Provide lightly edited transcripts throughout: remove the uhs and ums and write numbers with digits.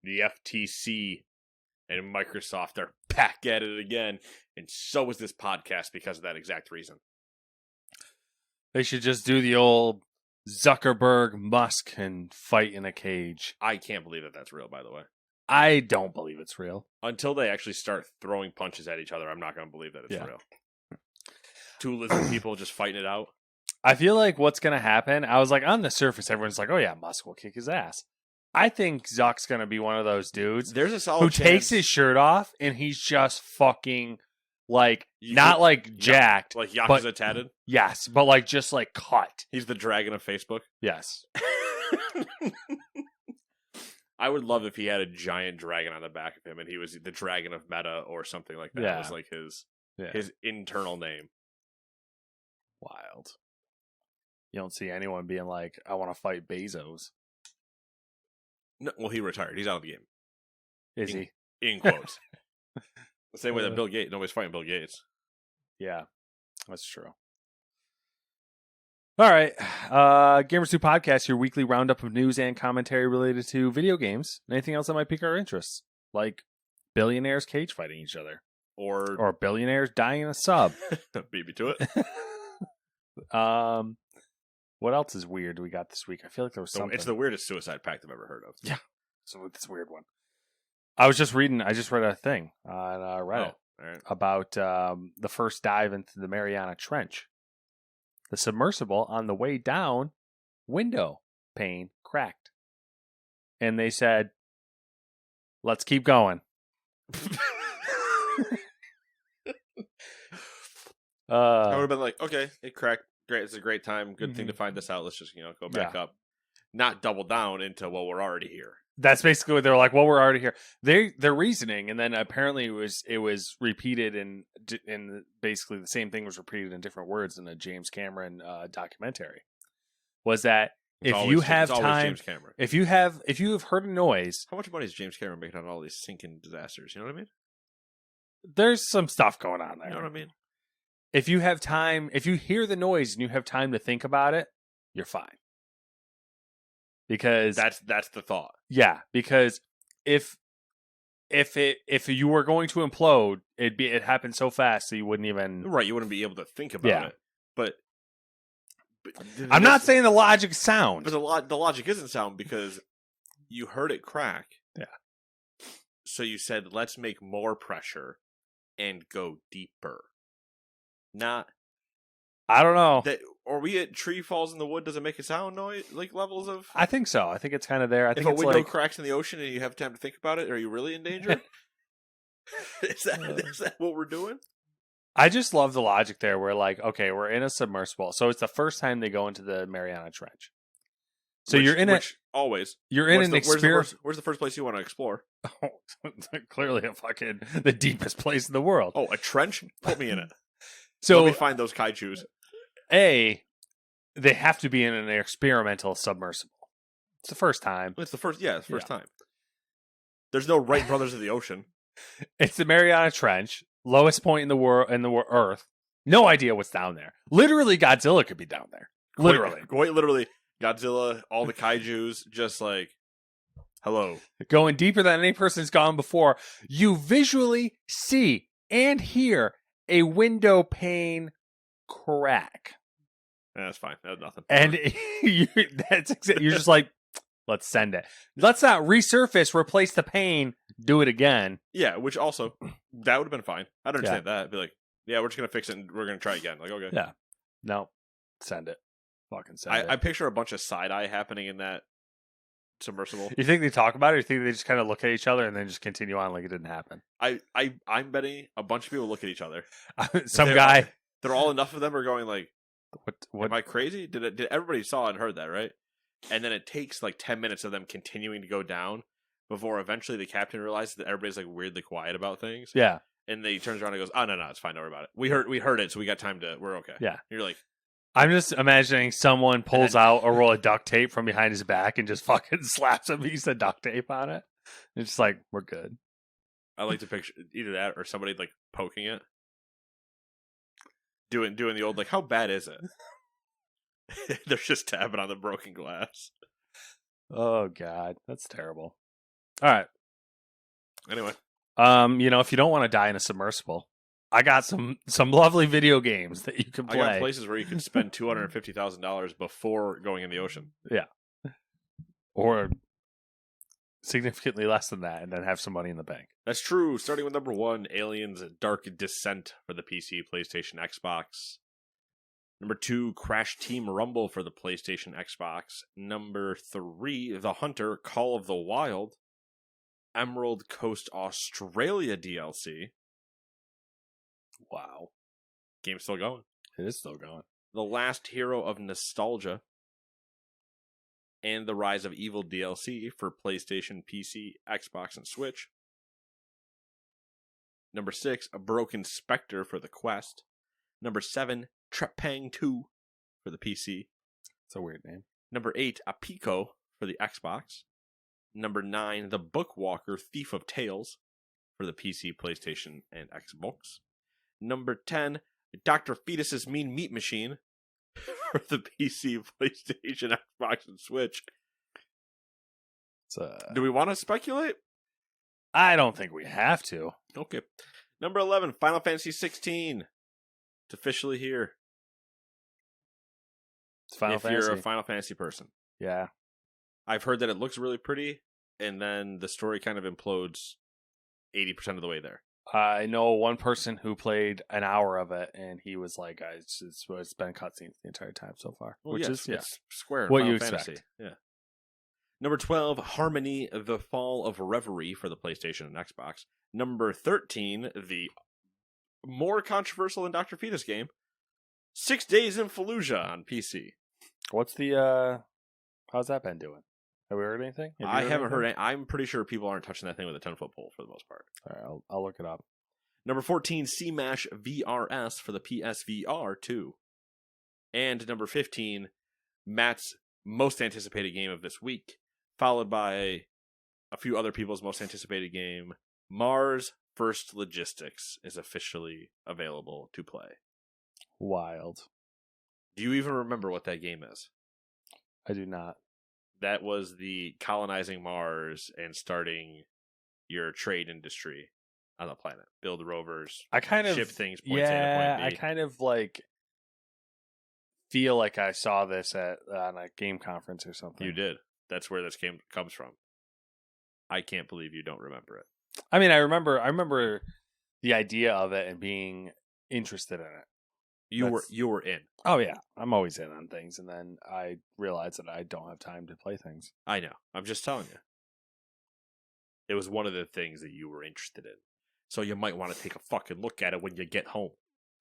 the FTC and Microsoft are back at it again, and so is this podcast because of that exact reason. They should just do the old Zuckerberg, Musk, and fight in a cage. I can't believe that that's real, by the way. I don't believe it's real. Until they actually start throwing punches at each other, I'm not going to believe that it's real. 2 lizard people just fighting it out. I feel like what's going to happen, I was like, on the surface, everyone's like, oh yeah, Musk will kick his ass. I think Zuck's going to be one of those dudes There's a solid who chance. takes his shirt off and he's just fucking like, not like jacked. Like Yakuza tatted? Yes, but like just like cut. He's the dragon of Facebook? Yes. I would love if he had a giant dragon on the back of him and he was the dragon of Meta or something like that. Yeah. It was like his internal name. Wild. You don't see anyone being like, I want to fight Bezos. No, well, he retired. He's out of the game. Is he? In quotes. The same way that Bill Gates. Nobody's fighting Bill Gates. Yeah, that's true. All right. Gamers 2 Podcast, your weekly roundup of news and commentary related to video games. Anything else that might pique our interests? Like billionaires cage fighting each other. Or billionaires dying in a sub. Beat me to it. What else is weird we got this week? I feel like there was something. It's the weirdest suicide pact I've ever heard of. Yeah. So it's a weird one. I just read a thing on Reddit about the first dive into the Mariana Trench. The submersible on the way down, window pane cracked. And they said, let's keep going. I would have been like, okay, it cracked. Great, it's a great time. Good thing to find this out. Let's just go back up, not double down into we're already here. That's basically what they're like. Well, we're already here. Their reasoning, and then apparently it was repeated in basically the same thing was repeated in different words in a James Cameron documentary. Was that if you have time, if you have heard a noise, how much money is James Cameron making on all these sinking disasters? You know what I mean? There's some stuff going on there. You know what I mean? If you have time, if you hear the noise and you have time to think about it, you're fine. Because that's the thought. Yeah, because if you were going to implode, it happened so fast that you wouldn't even you wouldn't be able to think about it. But I'm not saying the logic's sound. But the logic isn't sound because you heard it crack. Yeah. So you said, let's make more pressure and go deeper. Not. I don't know. Are we at tree falls in the wood? Does it make a sound noise? Like levels of? I think so. I think it's kind of there. I think if a window cracks in the ocean and you have time to think about it, are you really in danger? Is that what we're doing? I just love the logic there. We're like, okay, we're in a submersible, so it's the first time they go into the Mariana Trench. So you're in always. You're in an experience. Where's the first place you want to explore? Oh, clearly, the deepest place in the world. Oh, a trench? Put me in it. So let me find those kaijus. They have to be in an experimental submersible. It's the first time. It's the first time. There's no Wright brothers of the ocean. It's the Mariana Trench, lowest point in the world, Earth. No idea what's down there. Literally, Godzilla could be down there. Literally, quite literally, Godzilla, all the kaijus, just like, hello, going deeper than any person's gone before. You visually see and hear a window pane crack. Yeah, that's fine. That's nothing. And you're just like, let's send it. Let's not resurface, replace the pane, do it again. Yeah, which also, that would have been fine. I'd understand that. I'd be like, yeah, we're just going to fix it and we're going to try again. Like, okay. Yeah. No, send it. Fucking send it. I picture a bunch of side-eye happening in that submersible. You think they talk about it, or you think they just kind of look at each other and then just continue on like it didn't happen? I'm betting a bunch of people look at each other. They're all enough of them are going like, what? Am I crazy? Did everybody saw and heard that, right? And then it takes like 10 minutes of them continuing to go down before eventually the captain realizes that everybody's like weirdly quiet about things. Yeah. And then he turns around and goes, "Oh no, it's fine, don't worry about it. We heard it, so we got time to. We're okay." Yeah. And you're like, I'm just imagining someone pulls out a roll of duct tape from behind his back and just fucking slaps a piece of duct tape on it. It's just like, we're good. I like to picture either that or somebody like poking it, doing the old like, how bad is it? They're just tapping on the broken glass. Oh God, that's terrible. All right, Anyway. If you don't want to die in a submersible, I got some lovely video games that you can play. I got places where you can spend $250,000 before going in the ocean. Yeah. Or significantly less than that, and then have some money in the bank. That's true. Starting with number 1, Aliens Dark Descent for the PC, PlayStation, Xbox. Number 2, Crash Team Rumble for the PlayStation, Xbox. Number 3, The Hunter, Call of the Wild. Emerald Coast Australia DLC. Wow. Game's still going. It is still going. The Last Hero of Nostalgia. And The Rise of Evil DLC for PlayStation, PC, Xbox, and Switch. Number 6, A Broken Spectre for the Quest. Number 7, Trepang 2 for the PC. It's a weird name. Number 8, Apico for the Xbox. Number 9, The Bookwalker Thief of Tales for the PC, PlayStation, and Xbox. Number 10, Dr. Fetus's Mean Meat Machine for the PC, PlayStation, Xbox, and Switch. Do we want to speculate? I don't think we have to. Okay. Number 11, Final Fantasy 16. It's officially here. It's Final Fantasy. You're a Final Fantasy person. Yeah. I've heard that it looks really pretty, and then the story kind of implodes 80% of the way there. I know one person who played an hour of it, and he was like, it's been cutscenes the entire time so far. Well, which is it's Square. What Final you Fantasy. expect. Yeah. Number 12, Harmony, The Fall of Reverie for the PlayStation and Xbox. Number 13, the more controversial than Dr. Fetus game, 6 Days in Fallujah on PC. What's the, how's that been doing? Have we heard anything? I haven't heard anything. I'm pretty sure people aren't touching that thing with a 10-foot pole for the most part. All right, I'll look it up. Number 14, C-Mash VRS for the PSVR 2. And number 15, Matt's most anticipated game of this week, followed by a few other people's most anticipated game. Mars First Logistics is officially available to play. Wild. Do you even remember what that game is? I do not. That was the colonizing Mars and starting your trade industry on the planet. Build rovers, ship things, point A to point B. I kind of like feel like I saw this on a game conference or something. You did. That's where this game comes from. I can't believe you don't remember it. I mean, I remember the idea of it and being interested in it. You were in. Oh yeah, I'm always in on things, and then I realized that I don't have time to play things. I know. I'm just telling you. It was one of the things that you were interested in. So you might want to take a fucking look at it when you get home.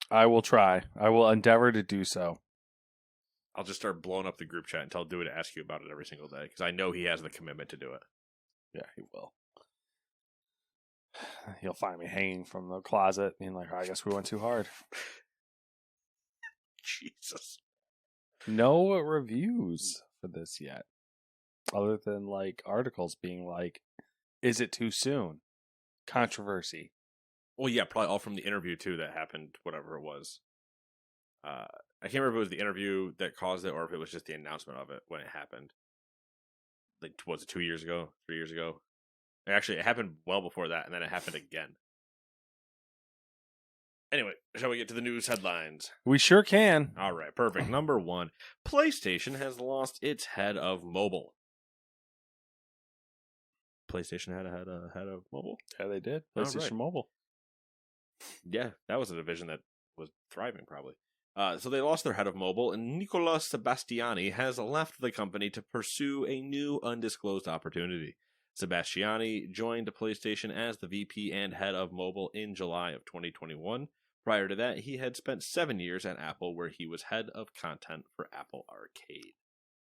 I will try. I will endeavor to do so. I'll just start blowing up the group chat and tell Dewey to ask you about it every single day, because I know he has the commitment to do it. Yeah, he will. He'll find me hanging from the closet, being like, I guess we went too hard. Jesus. No reviews for this yet. Other than like articles being like, is it too soon? Controversy. Well, yeah, probably all from the interview too that happened, whatever it was. I can't remember if it was the interview that caused it or if it was just the announcement of it when it happened. Like, was it 2 years ago? 3 years ago? Actually, it happened well before that, and then it happened again. Anyway, shall we get to the news headlines? We sure can. All right, perfect. Number 1, PlayStation has lost its head of mobile. PlayStation had a head of mobile? Yeah, they did. PlayStation Mobile. Yeah, that was a division that was thriving, probably. So they lost their head of mobile, and Nicola Sebastiani has left the company to pursue a new undisclosed opportunity. Sebastiani joined PlayStation as the VP and head of mobile in July of 2021. Prior to that, he had spent 7 years at Apple, where he was head of content for Apple Arcade.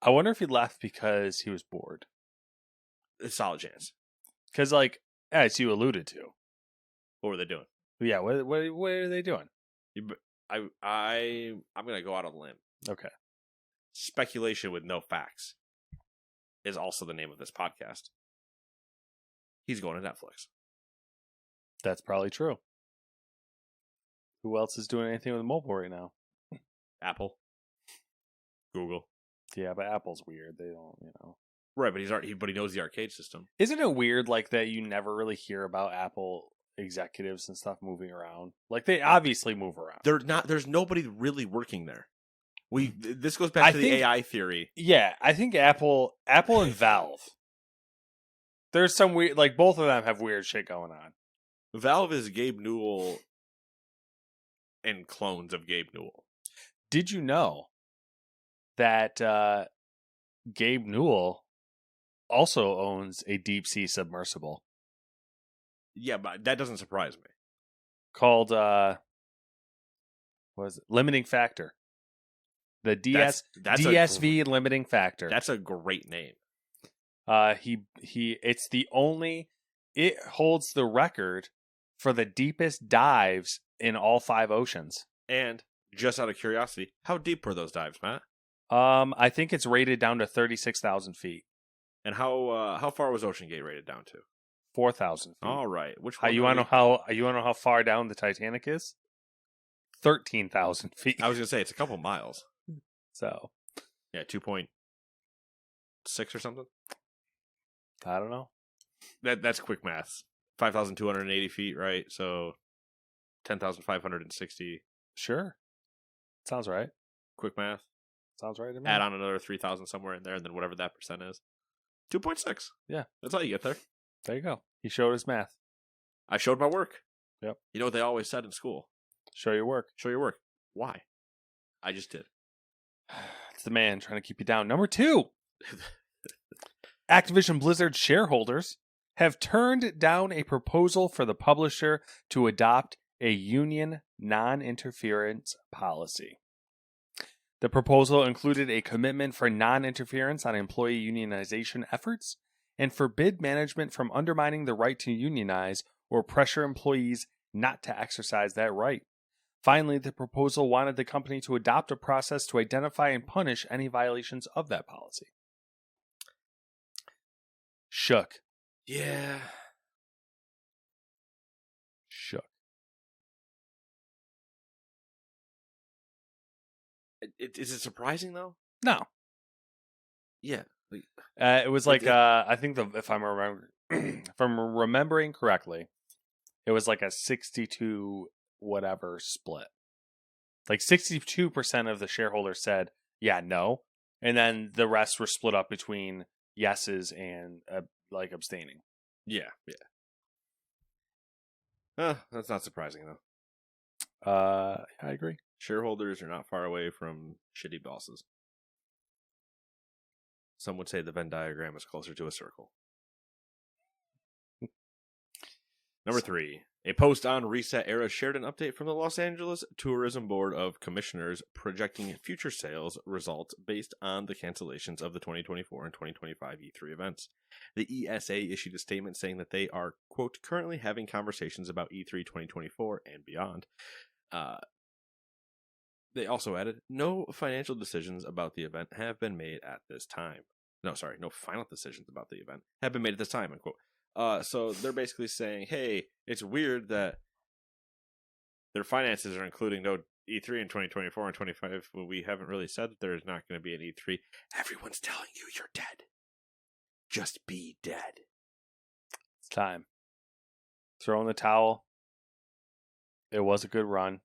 I wonder if he left because he was bored. A solid chance. Because, like, as you alluded to. What were they doing? Yeah, what are they doing? I'm going to go out on a limb. Okay. Speculation with no facts is also the name of this podcast. He's going to Netflix. That's probably true. Who else is doing anything with mobile right now? Apple. Google. Yeah, but Apple's weird. They don't, Right, but he knows the arcade system. Isn't it weird like that you never really hear about Apple executives and stuff moving around? Like they obviously move around. There's nobody really working there. This goes back to the AI theory. Yeah, I think Apple and Valve. There's some weird, like both of them have weird shit going on. Valve is Gabe Newell and clones of Gabe Newell. Did you know that Gabe Newell also owns a deep sea submersible? Yeah, but that doesn't surprise me. Called what was it? Limiting Factor. The that's DSV Limiting Factor. That's a great name. It holds the record for the deepest dives in all 5 oceans. And just out of curiosity, how deep were those dives, Matt? I think it's rated down to 36,000 feet. And how far was Ocean Gate rated down to? 4,000 feet. All right. Which one? You want to know how far down the Titanic is? 13,000 feet. I was gonna say it's a couple miles. So, yeah, 2.6 or something. I don't know. That's quick math. 5,280 feet, right? So 10,560. Sure. Sounds right. Quick math. Sounds right to me. Add on another 3,000 somewhere in there, and then whatever that percent is. 2.6. Yeah. That's how you get there. There you go. He showed his math. I showed my work. Yep. You know what they always said in school? Show your work. Show your work. Why? I just did. It's the man trying to keep you down. Number 2. Activision Blizzard shareholders have turned down a proposal for the publisher to adopt a union non-interference policy. The proposal included a commitment for non-interference on employee unionization efforts and forbid management from undermining the right to unionize or pressure employees not to exercise that right. Finally, the proposal wanted the company to adopt a process to identify and punish any violations of that policy. Shook. Yeah. Shook. Is it surprising though? No. Yeah. It was like I think if I'm remembering correctly, it was like a 62 whatever split. Like 62% of the shareholders said, "Yeah, no," and then the rest were split up between yeses and like abstaining. Yeah. That's not surprising though. I agree. Shareholders are not far away from shitty bosses. Some would say the Venn diagram is closer to a circle. Number 3. A post on Reset Era shared an update from the Los Angeles Tourism Board of Commissioners projecting future sales results based on the cancellations of the 2024 and 2025 E3 events. The ESA issued a statement saying that they are, quote, currently having conversations about E3 2024 and beyond. They also added, no financial decisions about the event have been made at this time. No final decisions about the event have been made at this time, unquote. So they're basically saying, hey, it's weird that their finances are including no E3 in 2024 and 2025. Well, we haven't really said that there's not going to be an E3. Everyone's telling you you're dead. Just be dead. It's time. Throw in the towel. It was a good run.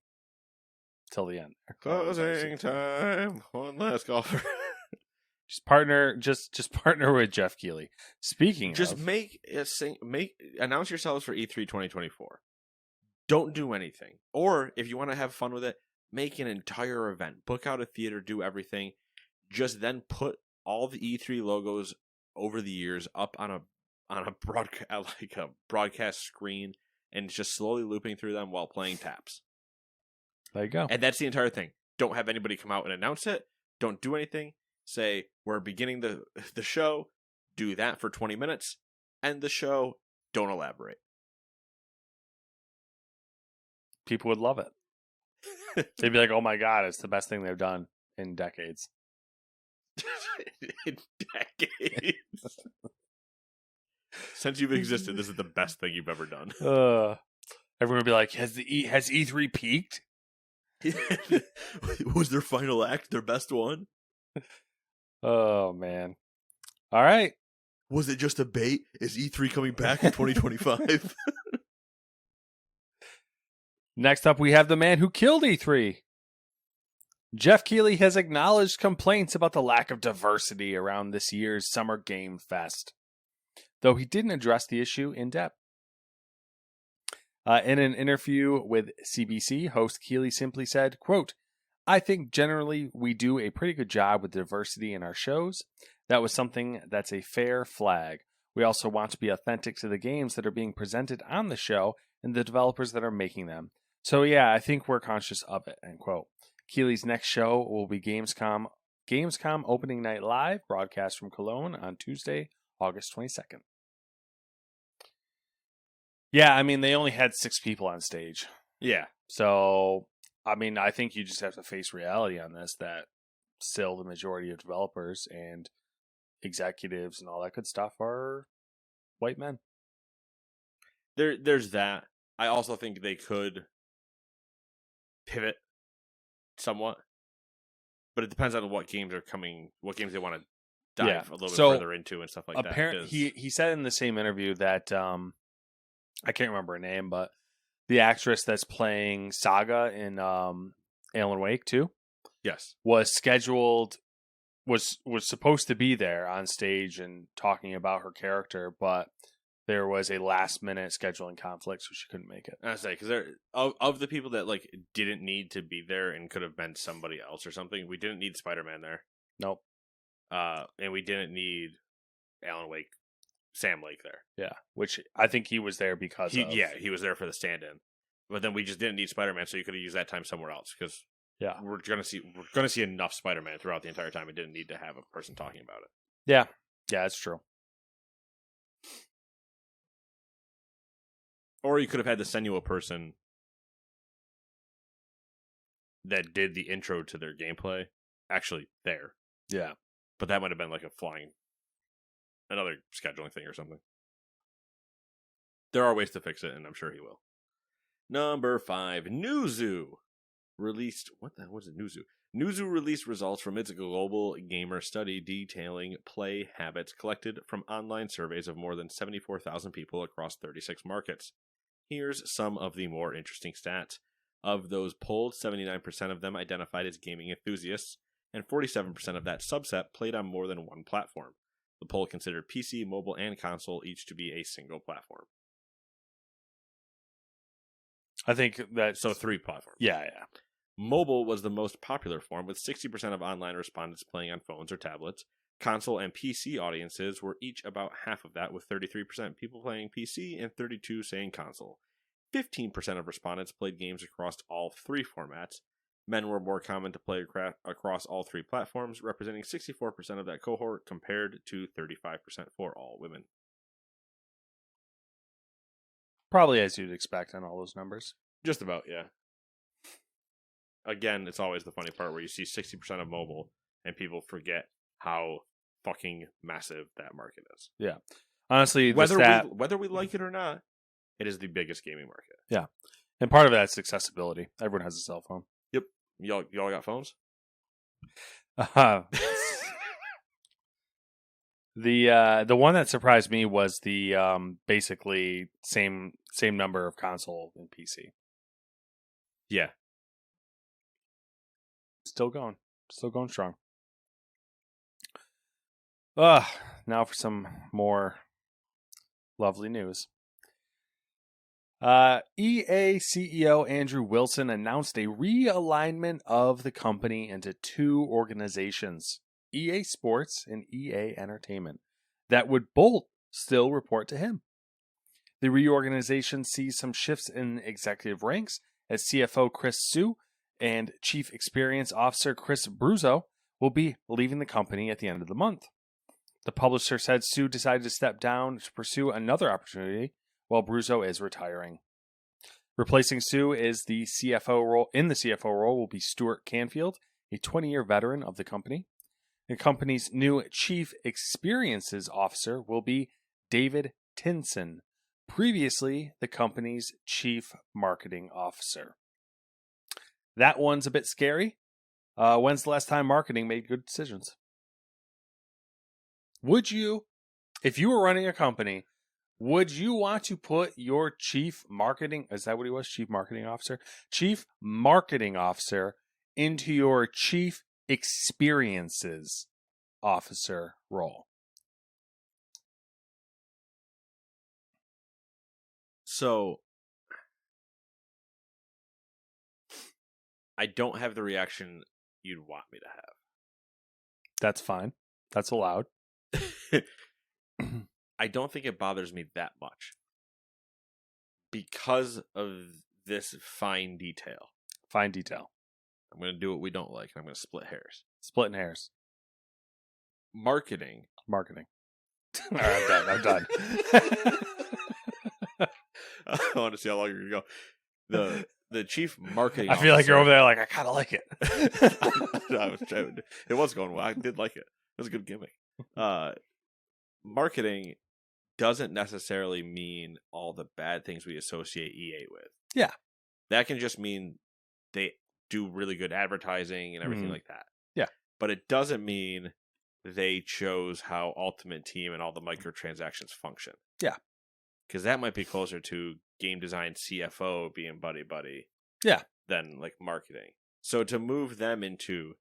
Till the end. Closing time. One last golfer. Just partner with Jeff Keighley. Speaking just of, announce yourselves for E3 2024. Don't do anything. Or if you want to have fun with it, make an entire event. Book out a theater, do everything. Just then put all the E3 logos over the years up on a broadcast screen and just slowly looping through them while playing taps. There you go. And that's the entire thing. Don't have anybody come out and announce it. Don't do anything. Say, we're beginning the show. Do that for 20 minutes. End the show. Don't elaborate. People would love it. They'd be like, oh my God, it's the best thing they've done in decades. In decades. Since you've existed, this is the best thing you've ever done. Everyone would be like, has E3 peaked? Was their final act their best one? Oh, man. All right. Was it just a bait? Is E3 coming back in 2025? Next up, we have the man who killed E3. Jeff Keighley has acknowledged complaints about the lack of diversity around this year's Summer Game Fest, though he didn't address the issue in depth. In an interview with CBC, host Keighley simply said, quote, "I think generally we do a pretty good job with diversity in our shows. That was something that's a fair flag. We also want to be authentic to the games that are being presented on the show and the developers that are making them. So yeah, I think we're conscious of it," end quote. Keighley's next show will be Gamescom Opening Night Live, broadcast from Cologne on Tuesday, August 22nd. Yeah, I mean, they only had 6 people on stage. Yeah. So, I mean, I think you just have to face reality on this, that still the majority of developers and executives and all that good stuff are white men. There's that. I also think they could pivot somewhat, but it depends on what games are coming, what games they want to dive a little bit further into and stuff like that. Apparently, he said in the same interview that I can't remember her name, but the actress that's playing Saga in Alan Wake 2, yes, was scheduled, was supposed to be there on stage and talking about her character, but there was a last minute scheduling conflict, so she couldn't make it. I say, because of the people that like didn't need to be there and could have been somebody else or something. We didn't need Spider-Man there. Nope. And we didn't need Alan Wake, Sam Lake there. Yeah, which I think he was there because he was there for the stand-in. But then we just didn't need Spider-Man, so you could have used that time somewhere else, because we're gonna see enough Spider-Man throughout the entire time. It didn't need to have a person talking about it. Yeah, that's true. Or you could have had the Senua person that did the intro to their gameplay actually there. Yeah. But that might have been like another scheduling thing or something. There are ways to fix it, and I'm sure he will. Number 5, Newzoo released... What the hell was it, Newzoo? Newzoo released results from its global gamer study detailing play habits collected from online surveys of more than 74,000 people across 36 markets. Here's some of the more interesting stats. Of those polled, 79% of them identified as gaming enthusiasts, and 47% of that subset played on more than one platform. The poll considered PC, mobile, and console each to be a single platform. I think that... So 3 platforms. Yeah. Mobile was the most popular form, with 60% of online respondents playing on phones or tablets. Console and PC audiences were each about half of that, with 33% people playing PC and 32% saying console. 15% of respondents played games across all 3 formats. Men were more common to play across all 3 platforms, representing 64% of that cohort compared to 35% for all women. Probably as you'd expect on all those numbers. Just about, yeah. Again, it's always the funny part where you see 60% of mobile and people forget how fucking massive that market is. Yeah. Honestly, whether we like it or not, it is the biggest gaming market. Yeah. And part of that's accessibility. Everyone has a cell phone. Yep. Y'all got phones? The one that surprised me was the basically same number of console and PC. Yeah. Still going strong. Now for some more lovely news. EA CEO Andrew Wilson announced a realignment of the company into 2 organizations, EA Sports and EA Entertainment, that would both still report to him. The reorganization sees some shifts in executive ranks, as CFO Chris Sue and Chief Experience Officer Chris Bruzzo will be leaving the company at the end of the month. The publisher said Sue decided to step down to pursue another opportunity while Bruzzo is retiring. Replacing Sue is the CFO role. In the CFO role will be Stuart Canfield, a 20-year veteran of the company. The company's new Chief Experiences Officer will be David Tinson, previously the company's Chief Marketing Officer. That one's a bit scary. When's the last time marketing made good decisions? Would you If you were running a company, would you want to put your chief marketing, is that what he was? Chief marketing officer? Chief marketing officer into your chief experiences officer role? So I don't have the reaction you'd want me to have. That's fine. That's allowed. I don't think it bothers me that much because of this fine detail. Fine detail. I'm going to do what we don't like, and I'm going to split hairs. Splitting hairs. Marketing. All right, I'm done. I want to see how long you're going to go. The chief marketing I feel like you're over there like, I kind of like it. It was going well. I did like it. It was a good gimmick. Marketing doesn't necessarily mean all the bad things we associate EA with. Yeah. That can just mean they do really good advertising and everything like that. Yeah. But it doesn't mean they chose how Ultimate Team and all the microtransactions function. Yeah. Because that might be closer to game design CFO being buddy-buddy. Yeah. Than like marketing. So to move them into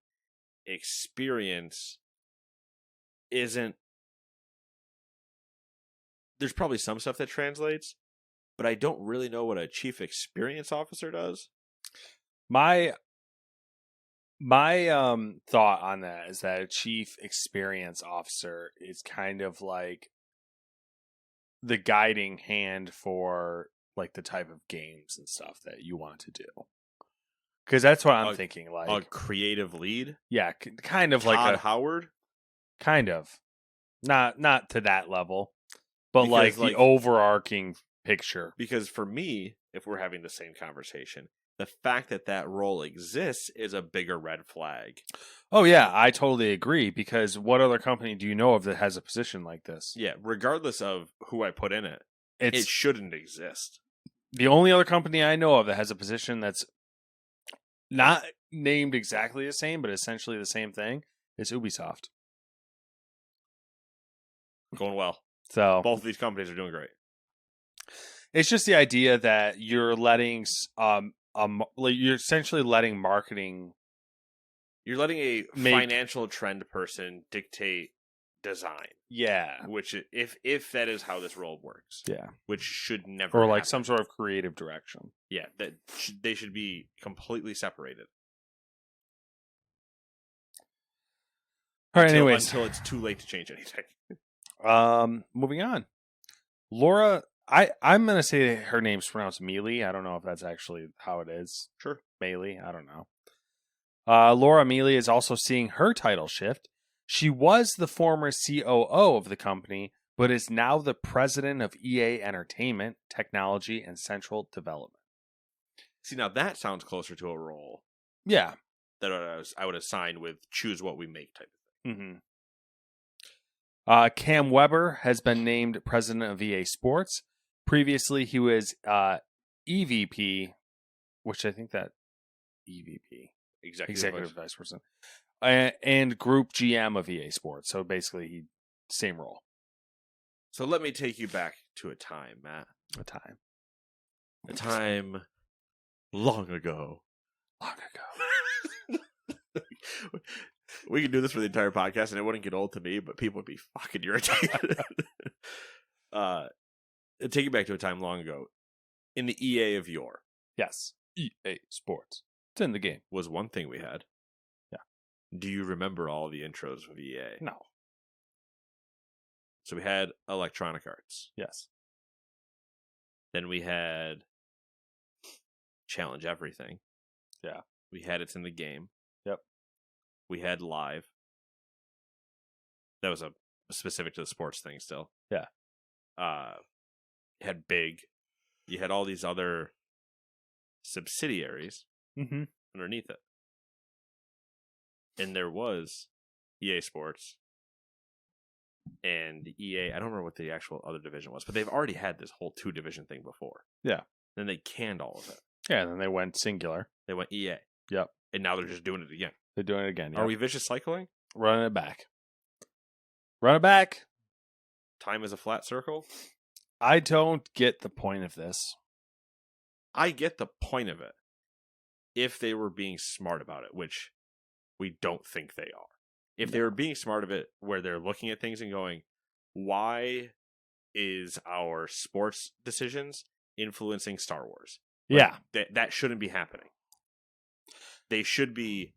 experience isn't... There's probably some stuff that translates, but I don't really know what a chief experience officer does. My thought on that is that a chief experience officer is kind of like the guiding hand for like the type of games and stuff that you want to do. Because that's what I'm thinking. Like a creative lead. Yeah, kind of Todd like Howard. Kind of, not to that level, but because, like the overarching picture. Because for me, if we're having the same conversation, the fact that role exists is a bigger red flag. Oh, yeah, I totally agree. Because what other company do you know of that has a position like this? Yeah, regardless of who I put in it, it shouldn't exist. The only other company I know of that has a position that's not named exactly the same, but essentially the same thing is Ubisoft. Going well. So both of these companies are doing great. It's just the idea that you're letting you're essentially letting marketing. You're letting a financial trend person dictate design. Yeah. Which, if that is how this role works. Yeah. Which should never Or like happen. some sort of creative direction. Yeah. That they should be completely separated. All right, anyways. Until it's too late to change anything. Moving on. Laura, I'm going to say her name's pronounced Mealy. I don't know if that's actually how it is. Sure. Mealy. I don't know. Laura Mealy is also seeing her title shift. She was the former COO of the company, but is now the president of EA Entertainment, Technology, and Central Development. See, now that sounds closer to a role. Yeah. That I would assign with choose what we make type of thing. Mm-hmm. Cam Weber has been named president of EA Sports. Previously, he was EVP, which I think that EVP. Executive Vice President. And Group GM of EA Sports. So basically, same role. So let me take you back to a time, Matt. A time long ago. We could do this for the entire podcast and it wouldn't get old to me, but people would be fucking irritated. Take you back to a time long ago. In the EA of yore. Yes. EA Sports. It's in the game. Was one thing we had. Yeah. Do you remember all the intros of EA? No. So we had Electronic Arts. Yes. Then we had Challenge Everything. Yeah. We had It's in the Game. Yep. We had Live. That was a specific to the sports thing still. Yeah. You had Big. You had all these other subsidiaries underneath it. And there was EA Sports and EA. I don't remember what the actual other division was, but they've already had this whole 2-division thing before. Yeah. Then they canned all of it. Yeah, and then they went singular. They went EA. Yep. And now they're just doing it again. They're doing it again. Yep. Are we vicious cycling? Running it back. Run it back. time is a flat circle. I don't get the point of this. I get the point of it if they were being smart about it, which we don't think they are. If they were being smart of it, where they're looking at things and going, why is our sports decisions influencing Star Wars? Like, that shouldn't be happening. They should be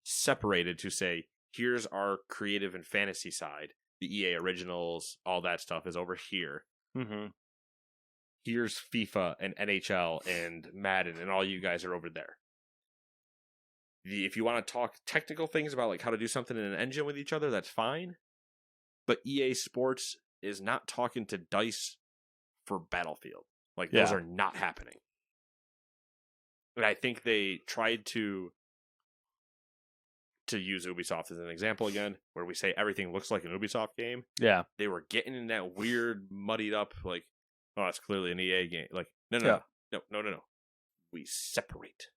separated to say, here's our creative and fantasy side. The EA originals, all that stuff is over here. Mm-hmm. Here's FIFA and NHL and Madden, and all you guys are over there. If you want to talk technical things about like how to do something in an engine with each other, that's fine. But EA Sports is not talking to DICE for Battlefield. Like, those are not happening. And I think they tried to use Ubisoft as an example again, where we say everything looks like an Ubisoft game. Yeah. They were getting in that weird, muddied up, like, oh, that's clearly an EA game. Like, no. We separate.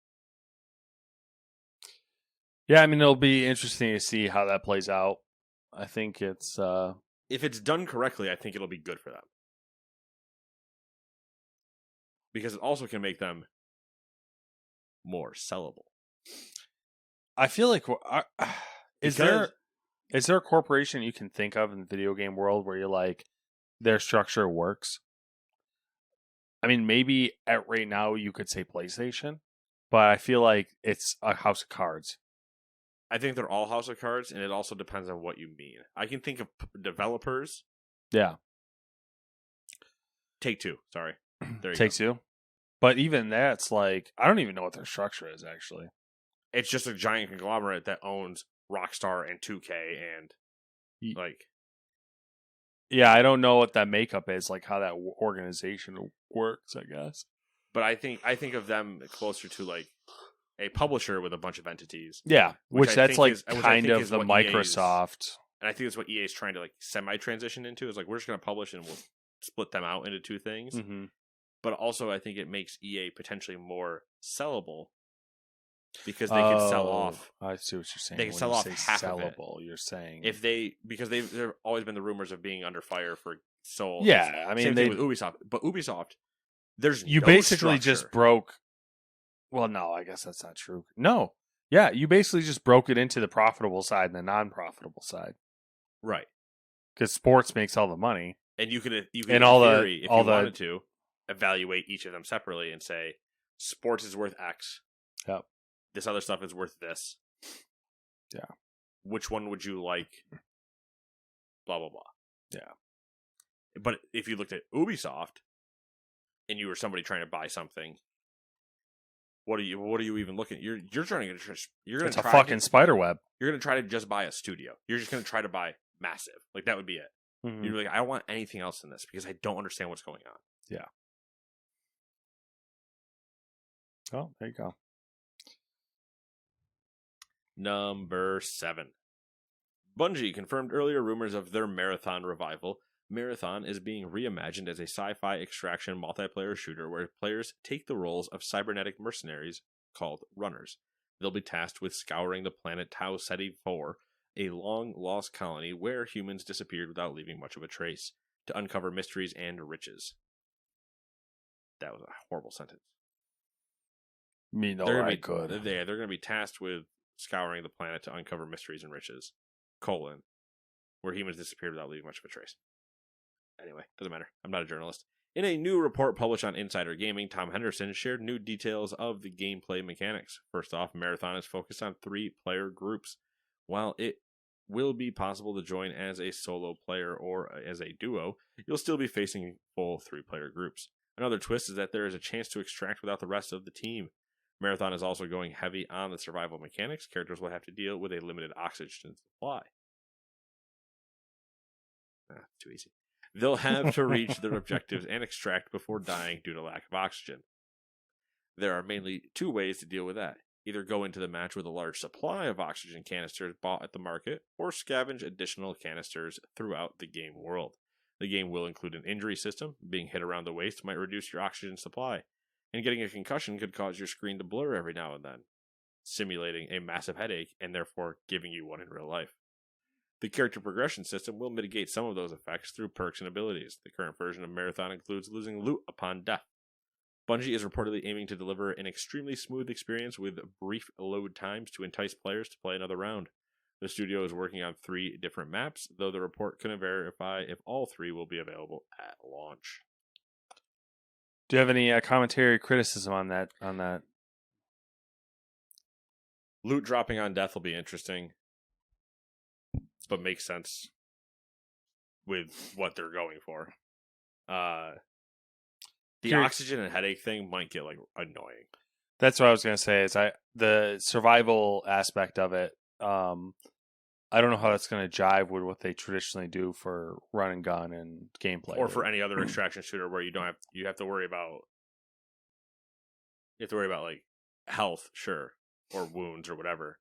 Yeah, I mean, it'll be interesting to see how that plays out. I think it's... If it's done correctly, I think it'll be good for them. Because it also can make them more sellable. I feel like... Is there a corporation you can think of in the video game world where you're like, their structure works? I mean, maybe right now you could say PlayStation, but I feel like it's a house of cards. I think they're all house of cards, and it also depends on what you mean. I can think of developers. Yeah. Take-Two, sorry. There you Take-Two? But even that's like, I don't even know what their structure is, actually. It's just a giant conglomerate that owns Rockstar and 2K and, like... Yeah, I don't know what that makeup is, like how that organization works, I guess. But I think of them closer to, like, a publisher with a bunch of entities. Yeah, which that's like kind of the Microsoft. And I think that's what EA is trying to like semi-transition into. Is like, we're just going to publish and we'll split them out into two things. Mm-hmm. But also, I think it makes EA potentially more sellable because they can sell off. I see what you're saying. They can sell off half sellable, of it. You're saying because there've always been the rumors of being under fire for so. Yeah, I mean, same thing with Ubisoft, but Ubisoft, you no basically structure. Just broke. Well, no, I guess that's not true. No. Yeah, you basically just broke it into the profitable side and the non-profitable side. Right. Because sports makes all the money. And you could and if you wanted to, evaluate each of them separately and say, sports is worth X. Yep. This other stuff is worth this. Yeah. Which one would you like? Blah, blah, blah. Yeah. But if you looked at Ubisoft and you were somebody trying to buy something, what are you even looking at? You're trying to it's a fucking spider web. You're going to try to just buy a studio. You're just going to try to buy massive. Like, that would be it. Mm-hmm. You're like, I don't want anything else in this because I don't understand what's going on. Yeah. Oh, there you go. Number 7. Bungie confirmed earlier rumors of their Marathon revival. Marathon is being reimagined as a sci-fi extraction multiplayer shooter where players take the roles of cybernetic mercenaries called Runners. They'll be tasked with scouring the planet Tau Ceti 4, a long-lost colony where humans disappeared without leaving much of a trace, to uncover mysteries and riches. That was a horrible sentence. Me no, I could. They're going to be tasked with scouring the planet to uncover mysteries and riches, where humans disappeared without leaving much of a trace. Anyway, doesn't matter. I'm not a journalist. In a new report published on Insider Gaming, Tom Henderson shared new details of the gameplay mechanics. First off, Marathon is focused on 3-player groups. While it will be possible to join as a solo player or as a duo, you'll still be facing full 3-player groups. Another twist is that there is a chance to extract without the rest of the team. Marathon is also going heavy on the survival mechanics. Characters will have to deal with a limited oxygen supply. Too easy. They'll have to reach their objectives and extract before dying due to lack of oxygen. There are mainly 2 ways to deal with that. Either go into the match with a large supply of oxygen canisters bought at the market, or scavenge additional canisters throughout the game world. The game will include an injury system. Being hit around the waist might reduce your oxygen supply, and getting a concussion could cause your screen to blur every now and then, simulating a massive headache and therefore giving you one in real life. The character progression system will mitigate some of those effects through perks and abilities. The current version of Marathon includes losing loot upon death. Bungie is reportedly aiming to deliver an extremely smooth experience with brief load times to entice players to play another round. The studio is working on 3 different maps, though the report couldn't verify if all 3 will be available at launch. Do you have any commentary or criticism on that? Loot dropping on death will be interesting, but makes sense with what they're going for. The oxygen and headache thing might get like annoying. That's what I was gonna say. Is the survival aspect of it? I don't know how that's gonna jive with what they traditionally do for run and gun and gameplay, or for any other extraction shooter where you have to worry about like health, sure, or wounds or whatever,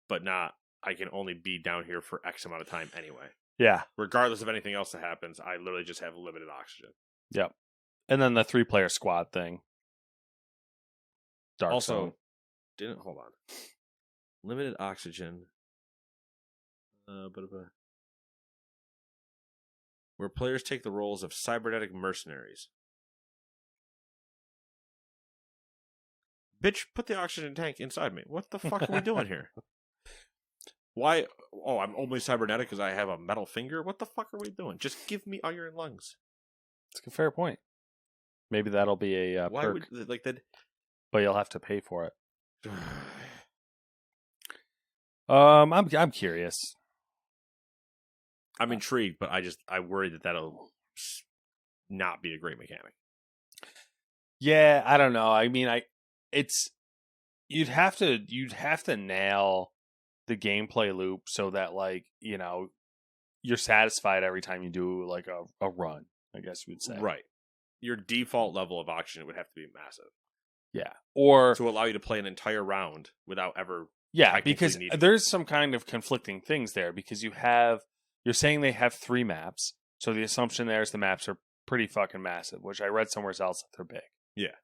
but not. I can only be down here for X amount of time anyway. Yeah. Regardless of anything else that happens, I literally just have limited oxygen. Yep. And then the 3-player squad thing. Dark also, Zone. Hold on. Limited oxygen. Where players take the roles of cybernetic mercenaries. Bitch, put the oxygen tank inside me. What the fuck are we doing here? Why? Oh, I'm only cybernetic because I have a metal finger? What the fuck are we doing? Just give me iron lungs. That's a fair point. Maybe that'll be a Why perk. would like that? But you'll have to pay for it. I'm curious. I'm intrigued, but I worry that'll not be a great mechanic. Yeah, I don't know. I mean, you'd have to nail the gameplay loop so that, like, you know, you're satisfied every time you do like a run, I guess you would say. Right. Your default level of oxygen would have to be massive. Yeah. Or to allow you to play an entire round without ever. Yeah, because there's some kind of conflicting things there, because you're saying they have 3 maps. So the assumption there is the maps are pretty fucking massive, which I read somewhere else that they're big. Yeah.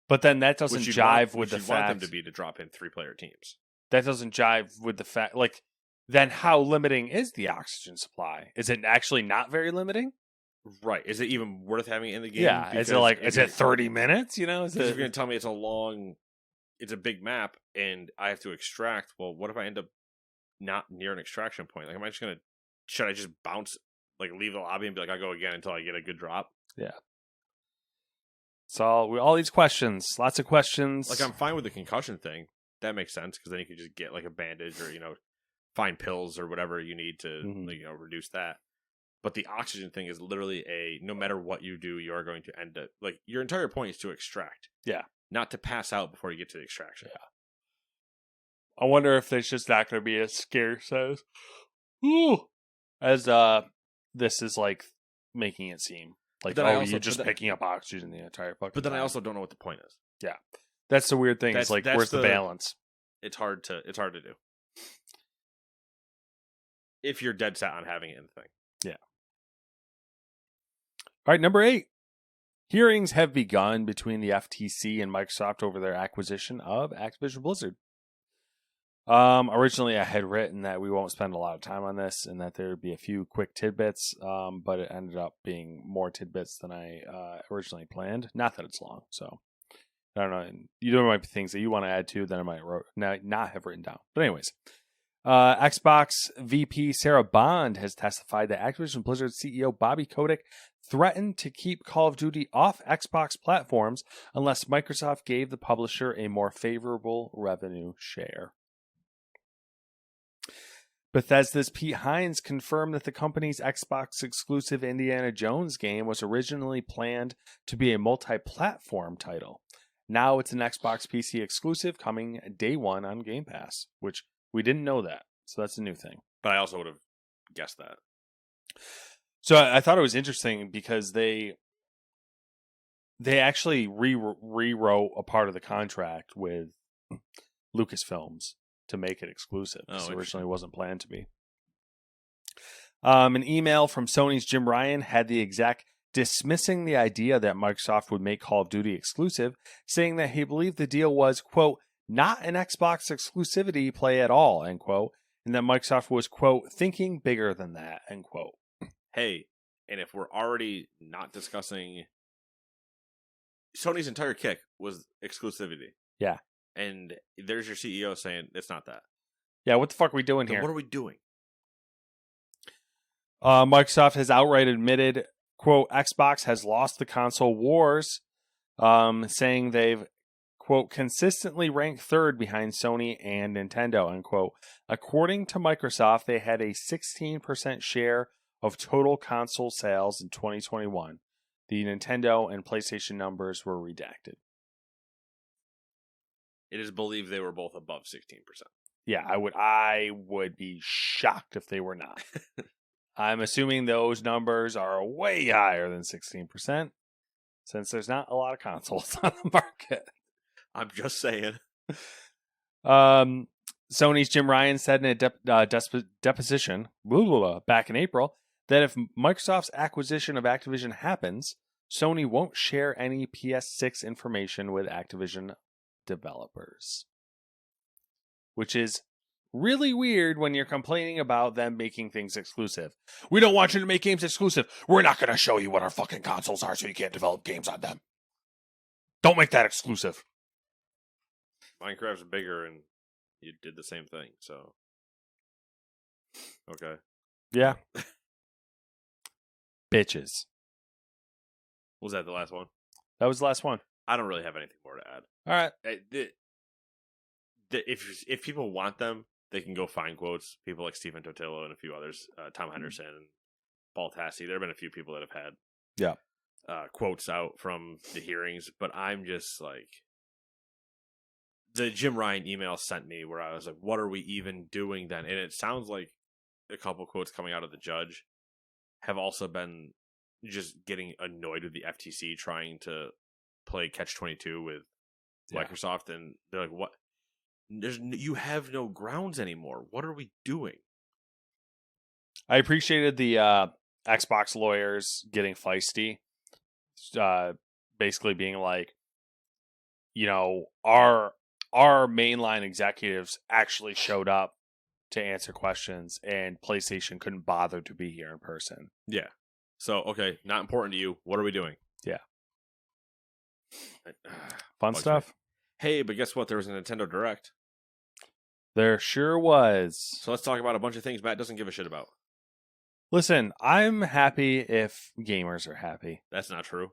But then that doesn't jive with the fact want them to drop in 3-player teams. That doesn't jive with the fact, like, then how limiting is the oxygen supply? Is it actually not very limiting? Right. Is it even worth having it in the game? Yeah. Is it 30 minutes? You know, if you're going to tell me it's a big map and I have to extract, well, what if I end up not near an extraction point? Like, should I just bounce, like, leave the lobby and be like, I'll go again until I get a good drop? Yeah. So all these questions, lots of questions. Like, I'm fine with the concussion thing. That makes sense, because then you can just get like a bandage or, you know, find pills or whatever you need to like, you know, reduce that. But the oxygen thing is literally no matter what you do, you are going to end up, like, your entire point is to extract. Yeah. Not to pass out before you get to the extraction. Yeah. I wonder if there's just not going to be as scarce as this is, like, making it seem. Like, you're just picking up oxygen the entire fucking But then time. I also don't know what the point is. Yeah. That's the weird thing. It's like, where's the balance? It's hard to do. If you're dead set on having it in the thing. Yeah. All right, number 8. Hearings have begun between the FTC and Microsoft over their acquisition of Activision Blizzard. Originally, I had written that we won't spend a lot of time on this and that there would be a few quick tidbits, but it ended up being more tidbits than I originally planned. Not that it's long, so I don't know. There might be things that you want to add to that I might not have written down. But anyways, Xbox VP Sarah Bond has testified that Activision Blizzard CEO Bobby Kotick threatened to keep Call of Duty off Xbox platforms unless Microsoft gave the publisher a more favorable revenue share. Bethesda's Pete Hines confirmed that the company's Xbox exclusive Indiana Jones game was originally planned to be a multi-platform title. Now it's an Xbox PC exclusive coming day one on Game Pass, which we didn't know that. So that's a new thing. But I also would have guessed that. So I thought it was interesting because they actually rewrote a part of the contract with Lucasfilms to make it exclusive. So originally it wasn't planned to be. An email from Sony's Jim Ryan had the exec dismissing the idea that Microsoft would make Call of Duty exclusive, saying that he believed the deal was, quote, not an Xbox exclusivity play at all, end quote, and that Microsoft was, quote, thinking bigger than that, end quote. Hey, and if we're already not discussing, Sony's entire kick was exclusivity. Yeah. And there's your CEO saying it's not that. Yeah, what the fuck are we doing Then here? what are we doing? Microsoft has outright admitted, quote, Xbox has lost the console wars, saying they've, quote, consistently ranked third behind Sony and Nintendo, unquote. According to Microsoft, they had a 16% share of total console sales in 2021. The Nintendo and PlayStation numbers were redacted. It is believed they were both above 16%. Yeah, I would be shocked if they were not. I'm assuming those numbers are way higher than 16%, since there's not a lot of consoles on the market. I'm just saying. Sony's Jim Ryan said in a deposition back in April that if Microsoft's acquisition of Activision happens, Sony won't share any PS6 information with Activision developers. Which is really weird when you're complaining about them making things exclusive. We don't want you to make games exclusive. We're not going to show you what our fucking consoles are so you can't develop games on them. Don't make that exclusive. Minecraft's bigger and you did the same thing, so. Okay. Yeah. Bitches. Was that the last one? That was the last one. I don't really have anything more to add. All right. If people want them, they can go find quotes. People like Stephen Totillo and a few others, Tom Henderson and Paul Tassi. There have been a few people that have had quotes out from the hearings, but I'm just like, the Jim Ryan email sent me where I was like, what are we even doing then? And it sounds like a couple quotes coming out of the judge have also been just getting annoyed with the FTC trying to play catch-22 with Microsoft, and they're like, what? You have no grounds anymore. What are we doing? I appreciated the Xbox lawyers getting feisty. Basically being like, you know, our mainline executives actually showed up to answer questions, and PlayStation couldn't bother to be here in person. Yeah. So, okay, not important to you. What are we doing? Yeah. Fun stuff. Hey, but guess what? There was a Nintendo Direct. There sure was. So let's talk about a bunch of things Matt doesn't give a shit about. Listen, I'm happy if gamers are happy. That's not true.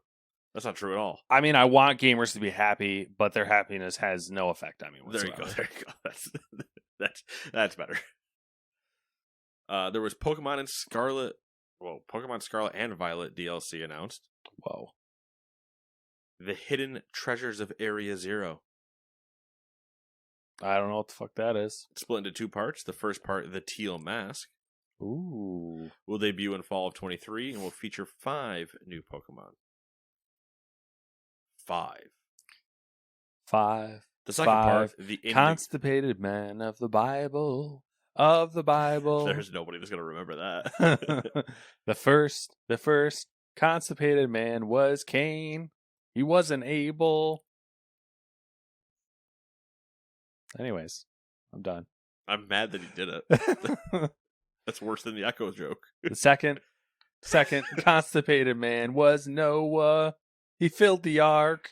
That's not true at all. I mean, I want gamers to be happy, but their happiness has no effect on me whatsoever. There you go. That's better. There was Pokemon Scarlet and Violet DLC announced. Whoa. The Hidden Treasures of Area Zero. I don't know what the fuck that is. It's split into two parts. The first part, the Teal Mask. Ooh. Will debut in fall of 23 and will feature 5 new Pokemon. 5. The second part, the Constipated Man of the Bible. There's nobody that's going to remember that. The first constipated man was Cain. He wasn't Abel. Anyways, I'm done. I'm mad that he did it. That's worse than the Echo joke. The second constipated man was Noah. He filled the ark.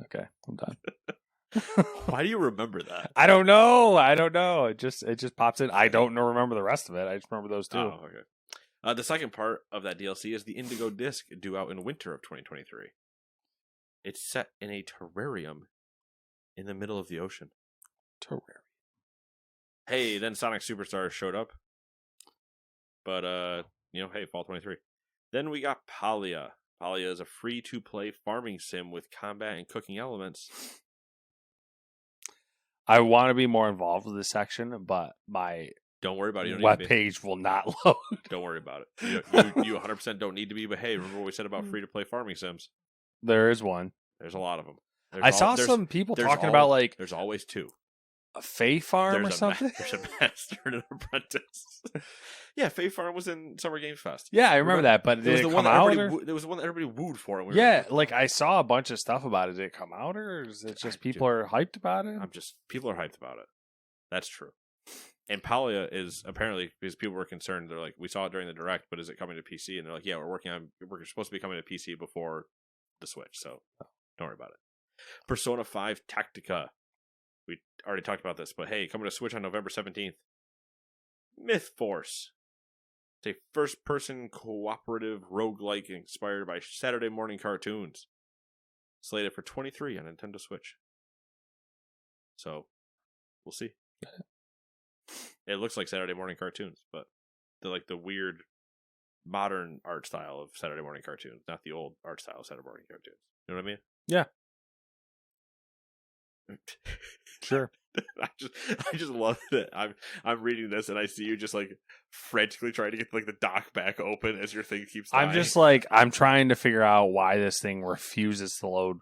Okay, I'm done. Why do you remember that? I don't know. It just pops in. I don't remember the rest of it. I just remember those two. Oh, okay. The second part of that DLC is the Indigo Disc, due out in winter of 2023. It's set in a terrarium in the middle of the ocean. Terrarium. Hey, then Sonic Superstars showed up. But, hey, fall 23. Then we got Palia. Palia is a free-to-play farming sim with combat and cooking elements. I want to be more involved with this section, but my don't worry about it. Web page will not load. Don't worry about it. You 100% don't need to be. But hey, remember what we said about free-to-play farming sims? There is one. There's a lot of them. I saw some people talking about like there's always 2. A Fae Farm or something. There's a master and an apprentice. Yeah, Fae Farm was in Summer Games Fest. Yeah, I remember that, but did it come out? It was the one that everybody wooed for. Yeah, like I saw a bunch of stuff about it. Did it come out, or is it just people are hyped about it? People are hyped about it. That's true. And Palia is apparently, because people were concerned, they're like, we saw it during the Direct, but is it coming to PC? And they're like, yeah, we're supposed to be coming to PC before the Switch, so don't worry about it. Persona 5 Tactica. We already talked about this, but hey, coming to Switch on November 17th. Myth Force. It's a first-person cooperative roguelike inspired by Saturday morning cartoons. Slated for $23 on Nintendo Switch. So, we'll see. It looks like Saturday morning cartoons, but they're like the weird modern art style of Saturday morning cartoons, not the old art style of Saturday morning cartoons. You know what I mean? Yeah. Sure. I just love that I'm reading this and I see you just like frantically trying to get like the dock back open as your thing keeps dying. I'm just like, I'm trying to figure out why this thing refuses to load.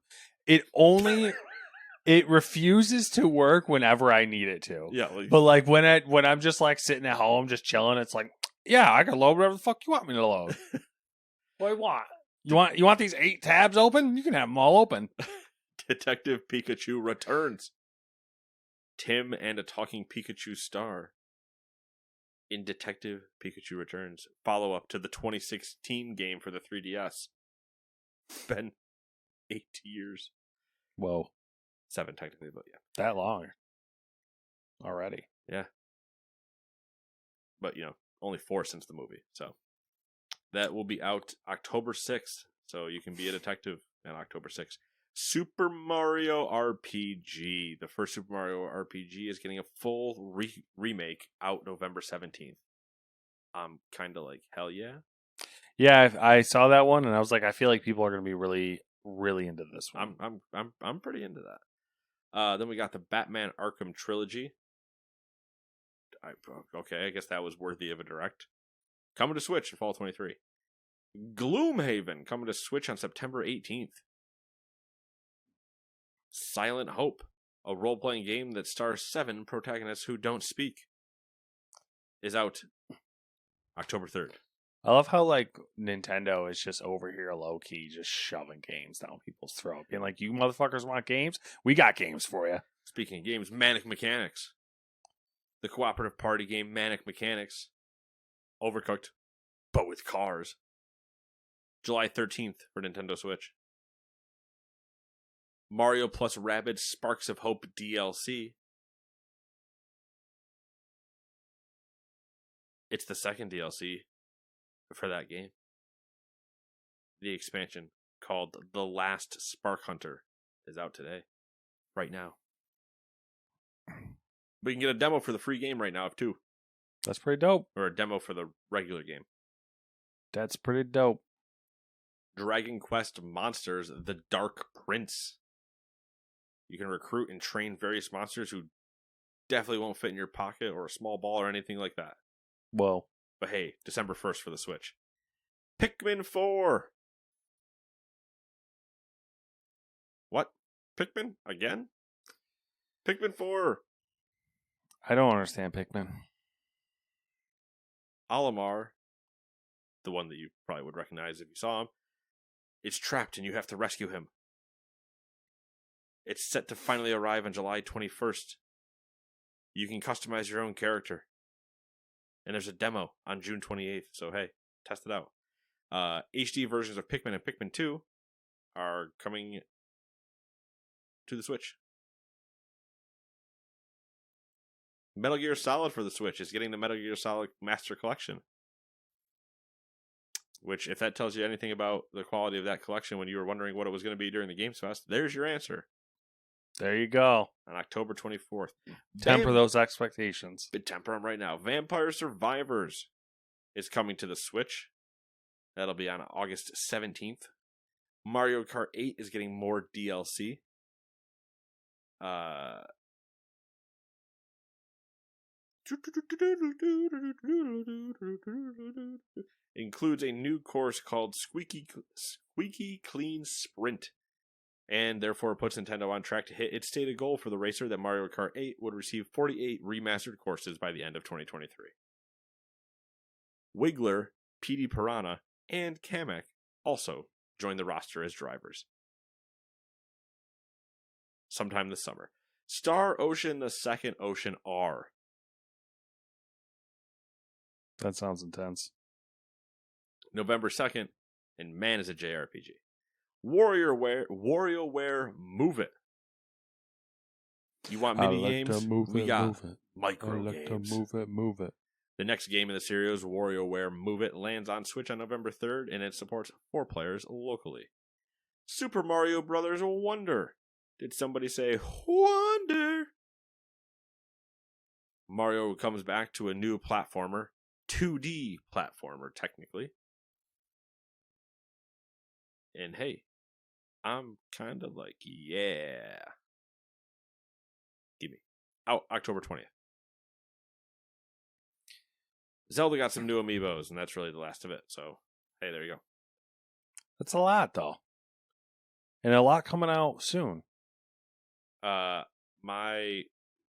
It refuses to work whenever I need it to. Yeah. But like when I'm just like sitting at home just chilling, it's like, yeah, I can load whatever the fuck you want me to load. What do you want? You want these 8 tabs open? You can have them all open. Detective Pikachu returns. Tim and a talking Pikachu star in Detective Pikachu Returns. Follow up to the 2016 game for the 3DS. It's been 8 years. Whoa. 7 technically, but yeah. That long. Already. Yeah. But, only 4 since the movie. So that will be out October 6th. So you can be a detective on October 6th. Super Mario RPG. The first Super Mario RPG is getting a full remake out November 17th. I'm kind of like, hell yeah. Yeah, I saw that one and I was like, I feel like people are going to be really, really into this one. I'm pretty into that. Then we got the Batman Arkham trilogy. Okay, I guess that was worthy of a direct. Coming to Switch in fall 23. Gloomhaven coming to Switch on September 18th. Silent Hope, a role-playing game that stars 7 protagonists who don't speak, is out October 3rd. I love how like Nintendo is just over here low-key just shoving games down people's throat. Being like, you motherfuckers want games? We got games for you. Speaking of games, Manic Mechanics. The cooperative party game Manic Mechanics. Overcooked, but with cars. July 13th for Nintendo Switch. Mario plus Rabbids Sparks of Hope DLC. It's the second DLC for that game. The expansion called The Last Spark Hunter is out today. Right now. But you can get a demo for the free game right now of 2. That's pretty dope. Or a demo for the regular game. That's pretty dope. Dragon Quest Monsters The Dark Prince. You can recruit and train various monsters who definitely won't fit in your pocket or a small ball or anything like that. Whoa. But hey, December 1st for the Switch. Pikmin 4. What? Pikmin? Again? Pikmin 4. I don't understand Pikmin. Olimar, the one that you probably would recognize if you saw him, is trapped and you have to rescue him. It's set to finally arrive on July 21st. You can customize your own character. And there's a demo on June 28th, so hey, test it out. HD versions of Pikmin and Pikmin 2 are coming to the Switch. Metal Gear Solid for the Switch is getting the Metal Gear Solid Master Collection. Which, if that tells you anything about the quality of that collection when you were wondering what it was going to be during the Games Fest, there's your answer. There you go. On October 24th. Temper those expectations. Temper them right now. Vampire Survivors is coming to the Switch. That'll be on August 17th. Mario Kart 8 is getting more DLC. Includes a new course called Squeaky Clean Sprint, and therefore puts Nintendo on track to hit its stated goal for the racer that Mario Kart 8 would receive 48 remastered courses by the end of 2023. Wiggler, PD Piranha, and Kamek also join the roster as drivers. Sometime this summer. Star Ocean: The Second Ocean R That sounds intense. November 2nd, and man, is a JRPG. WarioWare Move It. You want mini games? We got micro games. Move it. The next game in the series, WarioWare Move It, lands on Switch on November 3rd, and it supports 4 players locally. Super Mario Brothers Wonder. Did somebody say Wonder? Mario comes back to a new platformer, 2D platformer, technically. And hey, I'm kind of like, yeah. Give me. Out October 20th. Zelda got some new amiibos, and that's really the last of it. So, hey, there you go. That's a lot, though. And a lot coming out soon. My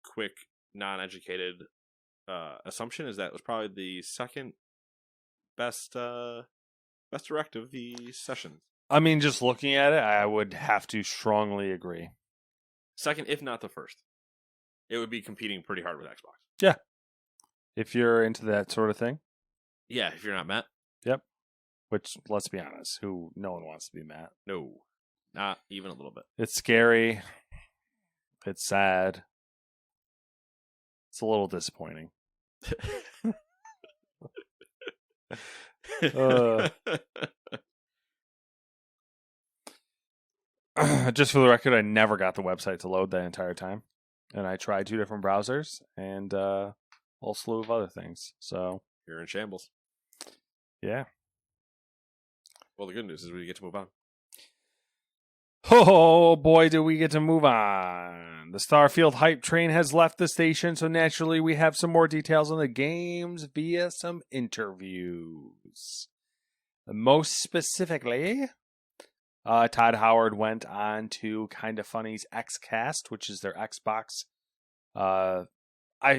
quick, non-educated assumption is that it was probably the second best direct of the sessions. I mean, just looking at it, I would have to strongly agree. Second, if not the first. It would be competing pretty hard with Xbox. Yeah. If you're into that sort of thing. Yeah, if you're not Matt. Yep. Which, let's be honest, no one wants to be Matt. No. Not even a little bit. It's scary. It's sad. It's a little disappointing. Just for the record, I never got the website to load that entire time. And I tried 2 different browsers and a whole slew of other things. So you're in shambles. Yeah. Well, the good news is we get to move on. Oh boy, do we get to move on. The Starfield hype train has left the station, so naturally we have some more details on the games via some interviews. Most specifically, Todd Howard went on to Kinda Funny's Xcast, which is their Xbox. I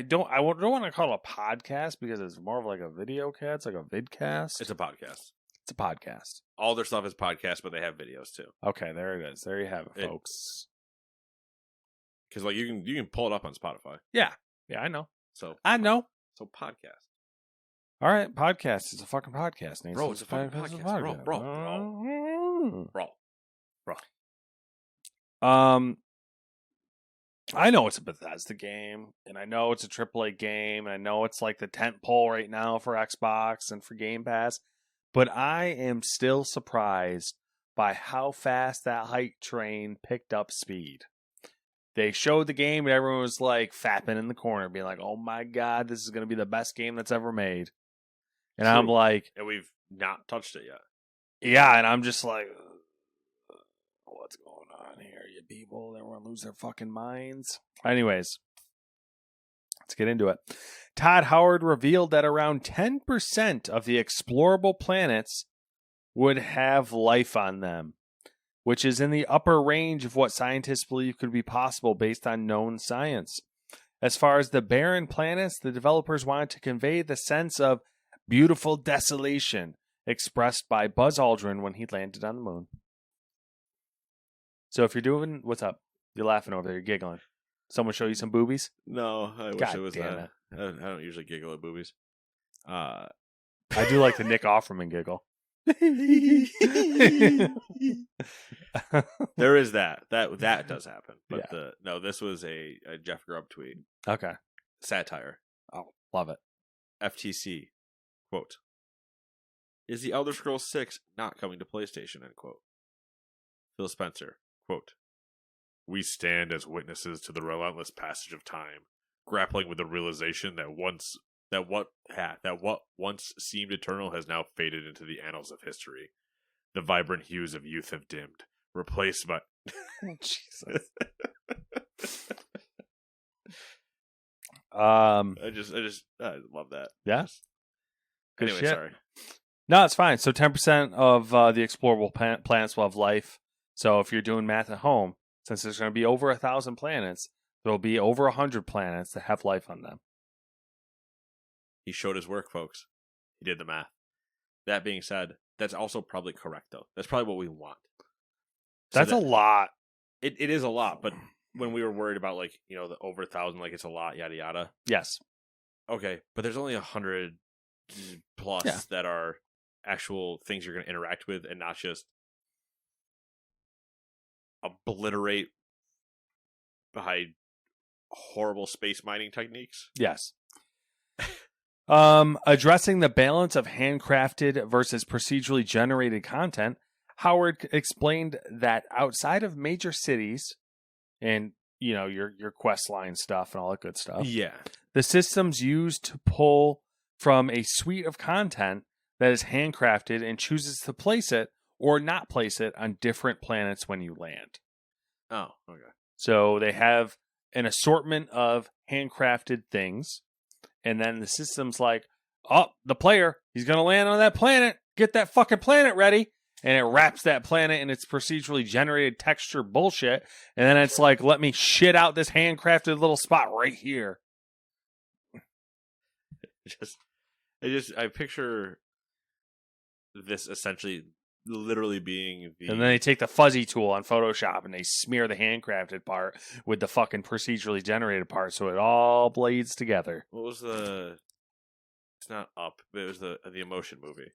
don't want to call it a podcast because it's more of like a video cast, like a vidcast. It's a podcast. It's a podcast. All their stuff is podcast, but they have videos too. Okay, there it is. There you have it, folks. Because like you can pull it up on Spotify. Yeah, I know. So podcast. All right, podcast. It's a fucking podcast, Nathan. Bro, it's a fucking podcast. Bro. I know it's a Bethesda game, and I know it's a AAA game, and I know it's like the tentpole right now for Xbox and for Game Pass, but I am still surprised by how fast that hype train picked up speed. They showed the game, and everyone was like fapping in the corner, being like, "Oh my god, this is going to be the best game that's ever made." And True. I'm like, and we've not touched it yet. Yeah, and I'm just like, what's going on here, you people? Everyone lose their fucking minds. Anyways, let's get into it. Todd Howard revealed that around 10% of the explorable planets would have life on them, which is in the upper range of what scientists believe could be possible based on known science. As far as the barren planets, the developers wanted to convey the sense of beautiful desolation expressed by Buzz Aldrin when he landed on the moon. So if you're doing... What's up? You're laughing over there. You're giggling. Someone show you some boobies? No, I wish it was that. I don't usually giggle at boobies. I do like the Nick Offerman giggle. There is that. That does happen. But yeah. This was a Jeff Grubb tweet. Okay. Satire. Oh, love it. FTC. Quote. Is The Elder Scrolls 6 not coming to PlayStation? End quote. Phil Spencer. Quote. We stand as witnesses to the relentless passage of time, grappling with the realization that what once seemed eternal has now faded into the annals of history. The vibrant hues of youth have dimmed, replaced by... Jesus. I love that. Yeah. Anyway, shit. Sorry. No, it's fine. So 10% of the explorable planets will have life. So if you're doing math at home, since there's going to be over 1,000 planets, there'll be over 100 planets that have life on them. He showed his work, folks. He did the math. That being said, that's also probably correct, though. That's probably what we want. That's a lot. It is a lot, but when we were worried about, like, the over 1,000, like, it's a lot, yada, yada. Yes. Okay, but there's only 100 plus that are actual things you're going to interact with and not just obliterate by horrible space mining techniques. Yes. Addressing the balance of handcrafted versus procedurally generated content, Howard explained that outside of major cities and, you know, your quest line stuff and all that good stuff, the system's used to pull from a suite of content that is handcrafted and chooses to place it or not place it on different planets when you land. Oh, okay. So they have an assortment of handcrafted things, and then the system's like, oh, the player, he's going to land on that planet. Get that fucking planet ready. And it wraps that planet in its procedurally generated texture bullshit. And then it's like, let me shit out this handcrafted little spot right here. I picture this essentially literally being the... And then they take the fuzzy tool on Photoshop and they smear the handcrafted part with the fucking procedurally generated part so it all blades together. What was the... It's not Up, but it was the Emotion movie.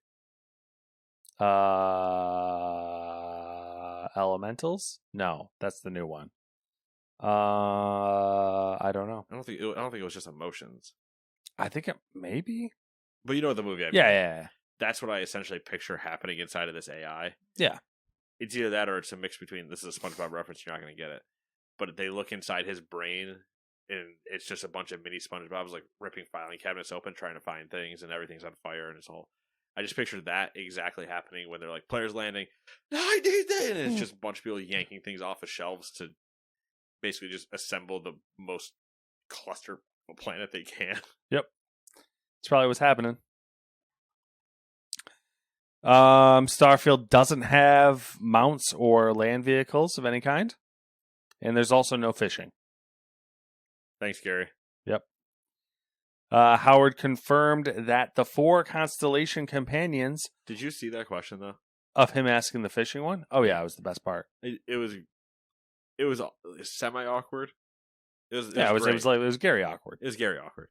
Elementals? No, that's the new one. I don't know. I don't think it was just Emotions. I think it maybe. But you know the movie I mean. Yeah. That's what I essentially picture happening inside of this AI. Yeah. It's either that or it's a mix between, this is a SpongeBob reference, you're not going to get it. But they look inside his brain, and it's just a bunch of mini SpongeBobs like ripping filing cabinets open, trying to find things, and everything's on fire, and it's all... I just pictured that exactly happening when they're like, players landing, I need that! And it's just a bunch of people yanking things off of shelves to basically just assemble the most cluster planet they can. Yep. That's probably what's happening. Starfield doesn't have mounts or land vehicles of any kind. And there's also no fishing. Thanks, Gary. Yep. Howard confirmed that the 4 constellation companions... Did you see that question, though? Of him asking the fishing one? Oh, yeah, it was the best part. It was semi-awkward. It was Gary awkward. It was Gary awkward.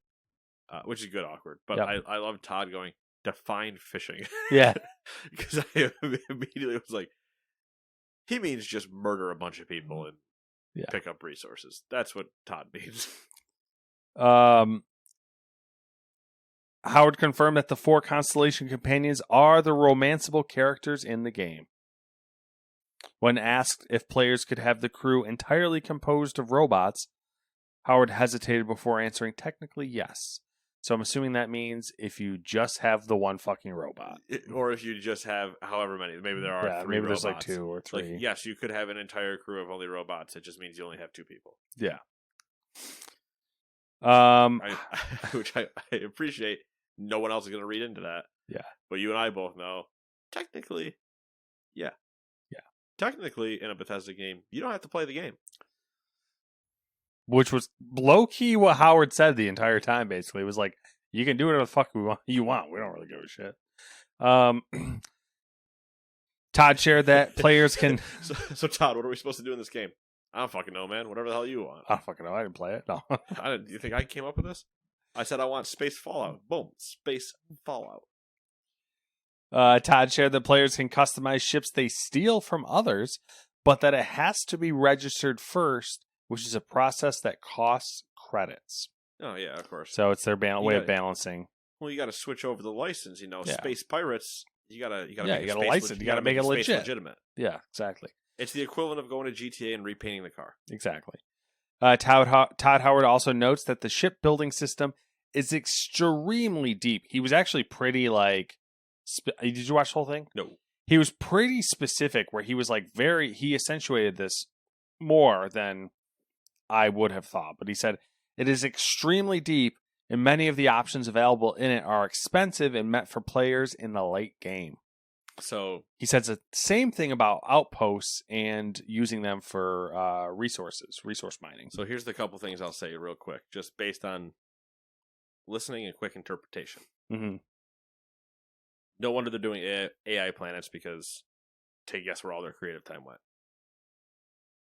Which is good awkward. But yep. I love Todd going, define fishing. Yeah. Because I immediately was like, he means just murder a bunch of people and pick up resources. That's what Todd means. Howard confirmed that the 4 constellation companions are the romanceable characters in the game. When asked if players could have the crew entirely composed of robots, Howard hesitated before answering technically yes. So I'm assuming that means if you just have the one fucking robot. Or if you just have however many. Maybe there are 3 maybe robots. There's like 2 or 3. Like, yes, you could have an entire crew of only robots. It just means you only have 2 people. Yeah. Which I appreciate. No one else is going to read into that. Yeah. But you and I both know, technically, yeah. Technically, in a Bethesda game, you don't have to play the game. Which was low-key what Howard said the entire time, basically. It was like, you can do whatever the fuck you want. We don't really give a shit. Todd shared that players can... So Todd, what are we supposed to do in this game? I don't fucking know, man. Whatever the hell you want. I don't fucking know. I didn't play it. No. You think I came up with this? I said I want space Fallout. Boom. Space Fallout. Todd shared that players can customize ships they steal from others, but that it has to be registered first, which is a process that costs credits. Oh, yeah, of course. So it's their way of balancing. Well, you got to switch over the license, Space Pirates, you got to make a license. You got to make it legitimate. Yeah, exactly. It's the equivalent of going to GTA and repainting the car. Exactly. Todd Howard also notes that the shipbuilding system is extremely deep. He was actually pretty did you watch the whole thing? No. He was pretty specific where he was he accentuated this more than I would have thought. But he said it is extremely deep and many of the options available in it are expensive and meant for players in the late game. So he says the same thing about outposts and using them for resource mining. So here's the couple things I'll say real quick, just based on listening and quick interpretation. Mm-hmm. No wonder they're doing AI planets because take a guess where all their creative time went.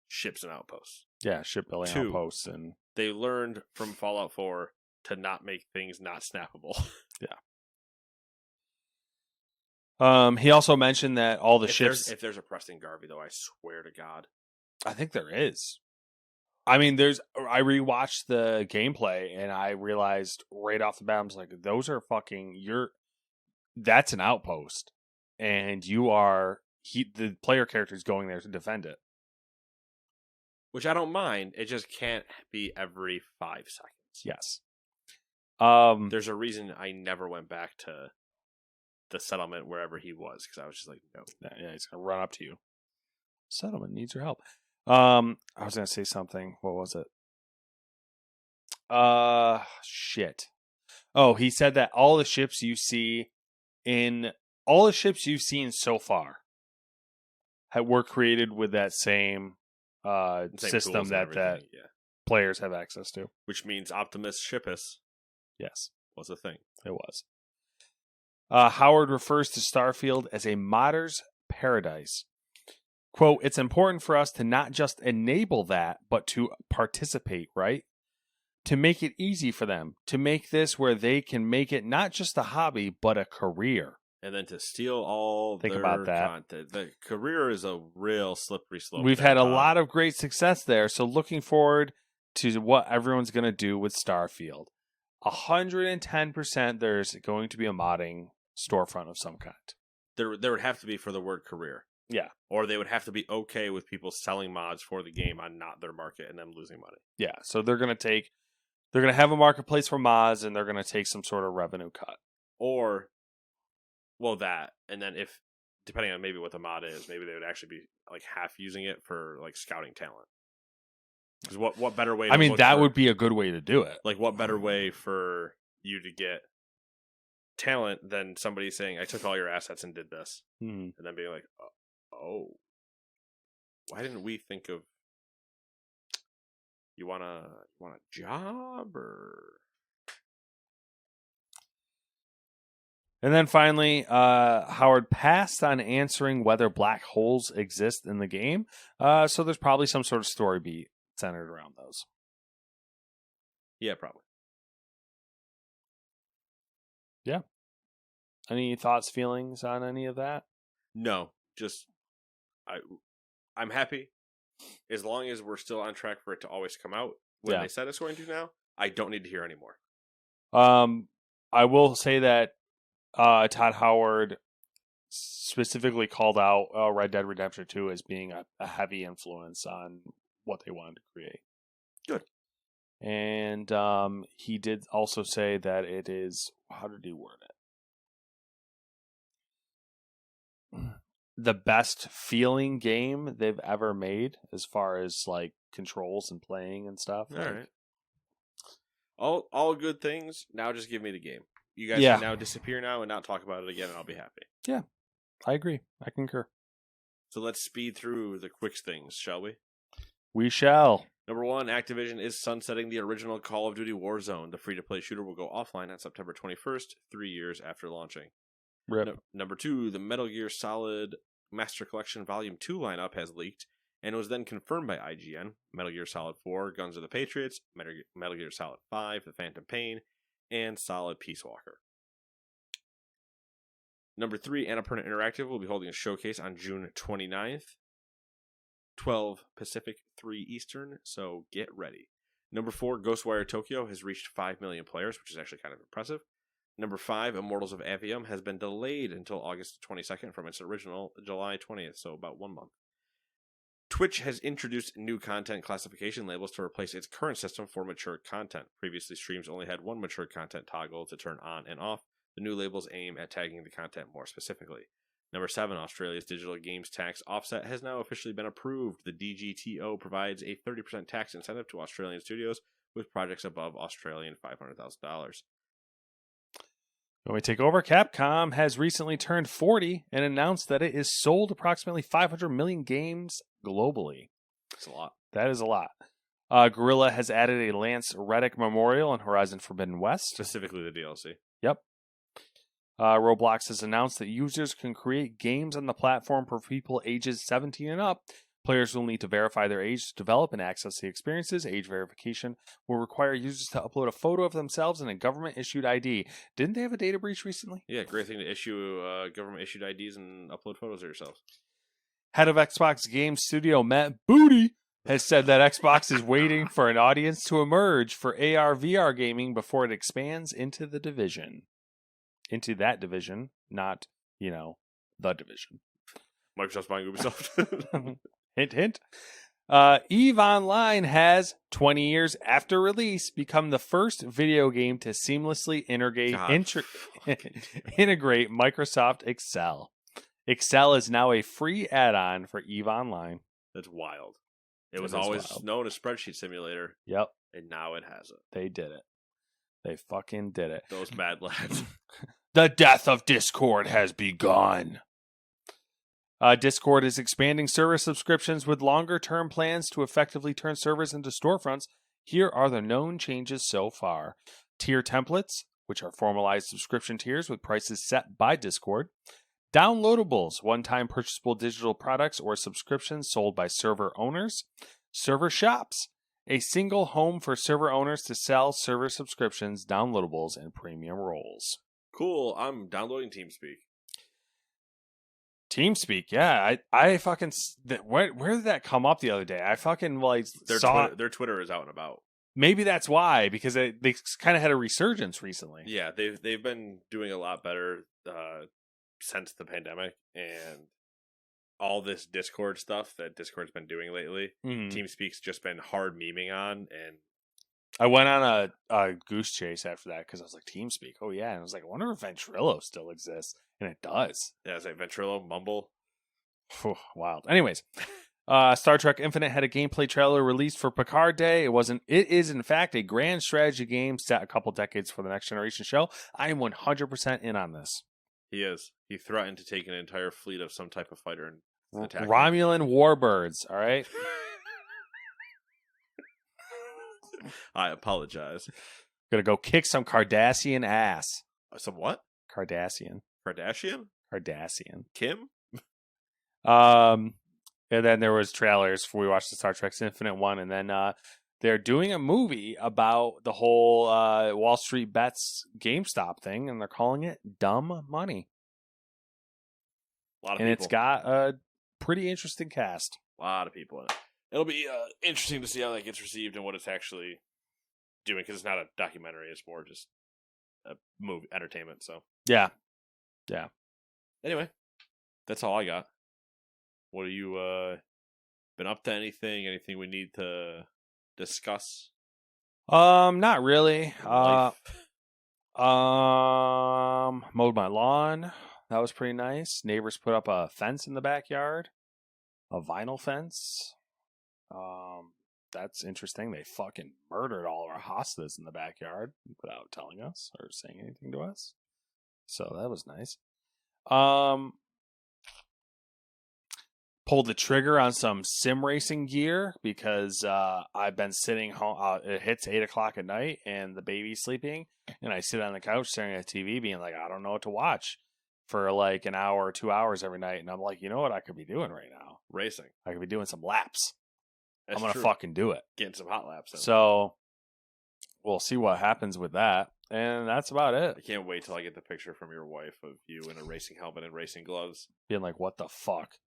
Ships and outposts. Yeah, shipbuilding outposts. And they learned from Fallout 4 to not make things not snappable. Yeah. He also mentioned that all the ships. If there's a Preston Garvey, though, I swear to God, I think there is. I mean, I rewatched the gameplay and I realized right off the bat, I was like, those are fucking. That's an outpost, and the player character is going there to defend it. Which I don't mind. It just can't be every 5 seconds. Yes. There's a reason I never went back to the settlement wherever he was, because I was just like, no. Yeah, he's gonna run up to you. Settlement needs your help. I was gonna say something. What was it? Shit. Oh, he said that all the ships you've seen so far were created with that same system that players have access to. Which means Optimus Shippus, yes, was a thing. It was. Howard refers to Starfield as a modder's paradise. Quote, it's important for us to not just enable that, but to participate, right? To make it easy for them. To make this where they can make it not just a hobby, but a career. And then to steal all their content. The career is a real slippery slope. We've had a lot of great success there, so looking forward to what everyone's going to do with Starfield. 110% there's going to be a modding storefront of some kind. There would have to be for the word career. Yeah. Or they would have to be okay with people selling mods for the game on not their market and them losing money. Yeah, so they're going to have a marketplace for mods and they're going to take some sort of revenue cut. Or, well, that. And then if, depending on maybe what the mod is, maybe they would actually be like half using it for like scouting talent. Because what better way to that would be a good way to do it. Like, what better way for you to get talent than somebody saying, I took all your assets and did this. Mm-hmm. And then being like, oh, why didn't we think of, you want a job or? And then finally, Howard passed on answering whether black holes exist in the game. So there's probably some sort of story beat centered around those. Yeah, probably. Yeah. Any thoughts, feelings on any of that? No, just I'm happy as long as we're still on track for it to always come out when they said it's going to now. I don't need to hear anymore. I will say that Todd Howard specifically called out Red Dead Redemption 2 as being a heavy influence on what they wanted to create. Good. And he did also say that it is, how did he word it? The best feeling game they've ever made as far as like controls and playing and stuff. All right. All good things. Now just give me the game. You guys can now disappear now and not talk about it again, and I'll be happy. Yeah, I agree. I concur. So let's speed through the quick things, shall we? We shall. Number 1, Activision is sunsetting the original Call of Duty Warzone. The free-to-play shooter will go offline on September 21st, 3 years after launching. Rip. Number 2, the Metal Gear Solid Master Collection Volume 2 lineup has leaked and was then confirmed by IGN. Metal Gear Solid 4, Guns of the Patriots, Metal Gear Solid 5, The Phantom Pain, and Solid Peace Walker. Number 3, Annapurna Interactive will be holding a showcase on June 29th, 12 Pacific, 3 Eastern, so get ready. Number 4, Ghostwire Tokyo has reached 5 million players, which is actually kind of impressive. Number 5, Immortals of Avium has been delayed until August 22nd from its original July 20th, so about 1 month. Twitch has introduced new content classification labels to replace its current system for mature content. Previously, streams only had one mature content toggle to turn on and off. The new labels aim at tagging the content more specifically. Number 7, Australia's digital games tax offset has now officially been approved. The DGTO provides a 30% tax incentive to Australian studios with projects above Australian $500,000. When we take over, Capcom has recently turned 40 and announced that it has sold approximately 500 million games globally. That's a lot. That is a lot. Guerrilla has added a Lance Reddick memorial in Horizon Forbidden West. Specifically the DLC. Yep. Roblox has announced that users can create games on the platform for people ages 17 and up. Players will need to verify their age to develop and access the experiences. Age verification will require users to upload a photo of themselves and a government-issued ID. Didn't they have a data breach recently? Yeah, great thing to issue government-issued IDs and upload photos of yourselves. Head of Xbox Game Studio, Matt Booty, has said that Xbox is waiting for an audience to emerge for AR/VR gaming before it expands into the division. Into that division, not, the division. Microsoft's buying Ubisoft. Hint, hint. EVE Online has, 20 years after release, become the first video game to seamlessly integrate Microsoft Excel. Excel is now a free add-on for EVE Online. That's wild. It was always known as Spreadsheet Simulator. Yep. And now it has it. They did it. They fucking did it. Those bad lads. The death of Discord has begun. Discord is expanding server subscriptions with longer-term plans to effectively turn servers into storefronts. Here are the known changes so far. Tier templates, which are formalized subscription tiers with prices set by Discord. Downloadables, one-time purchasable digital products or subscriptions sold by server owners. Server shops, a single home for server owners to sell server subscriptions, downloadables, and premium roles. Cool. I'm downloading TeamSpeak. TeamSpeak, yeah. I fucking... Where did that come up the other day? I fucking saw... Their Twitter is out and about. Maybe that's why, because they kind of had a resurgence recently. Yeah, they've been doing a lot better since the pandemic, and all this Discord stuff that Discord's been doing lately. TeamSpeak's just been hard memeing on, and I went on a goose chase after that because I was like, TeamSpeak, oh yeah, and I was like, I wonder if Ventrilo still exists, and it does. Yeah, it's like Ventrilo, Mumble. Wild. Anyways, Star Trek Infinite had a gameplay trailer released for Picard Day. It is in fact a grand strategy game set a couple decades for the Next Generation show. I am 100% in on this. He is. He threatened to take an entire fleet of some type of fighter and attack Romulan warbirds, all right? I apologize. Gonna go kick some Cardassian ass. Some what? Cardassian. Kim? And then there was trailers for we watched the Star Trek Infinite one, and then they're doing a movie about the whole Wall Street Bets GameStop thing, and they're calling it Dumb Money. A lot of people. It's got a pretty interesting cast. A lot of people in it. It'll be interesting to see how that gets received and what it's actually doing, because it's not a documentary; it's more just a movie entertainment. So yeah. Anyway, that's all I got. What have you been up to? Anything we need to discuss? Not really. Mowed my lawn. That was pretty nice. Neighbors put up a fence in the backyard, a vinyl fence. That's interesting. They fucking murdered all of our hostas in the backyard without telling us or saying anything to us. So that was nice. Pulled the trigger on some sim racing gear because I've been sitting home. It hits 8 o'clock at night and the baby's sleeping, and I sit on the couch staring at the TV, being like, I don't know what to watch for like an hour or 2 hours every night. And I'm like, you know what I could be doing right now? Racing. I could be doing some laps. That's I'm gonna true. fucking do it. Getting some hot laps. Then. So we'll see what happens with that, and that's about it. I can't wait till I get the picture from your wife of you in a racing helmet and racing gloves, being like, what the fuck.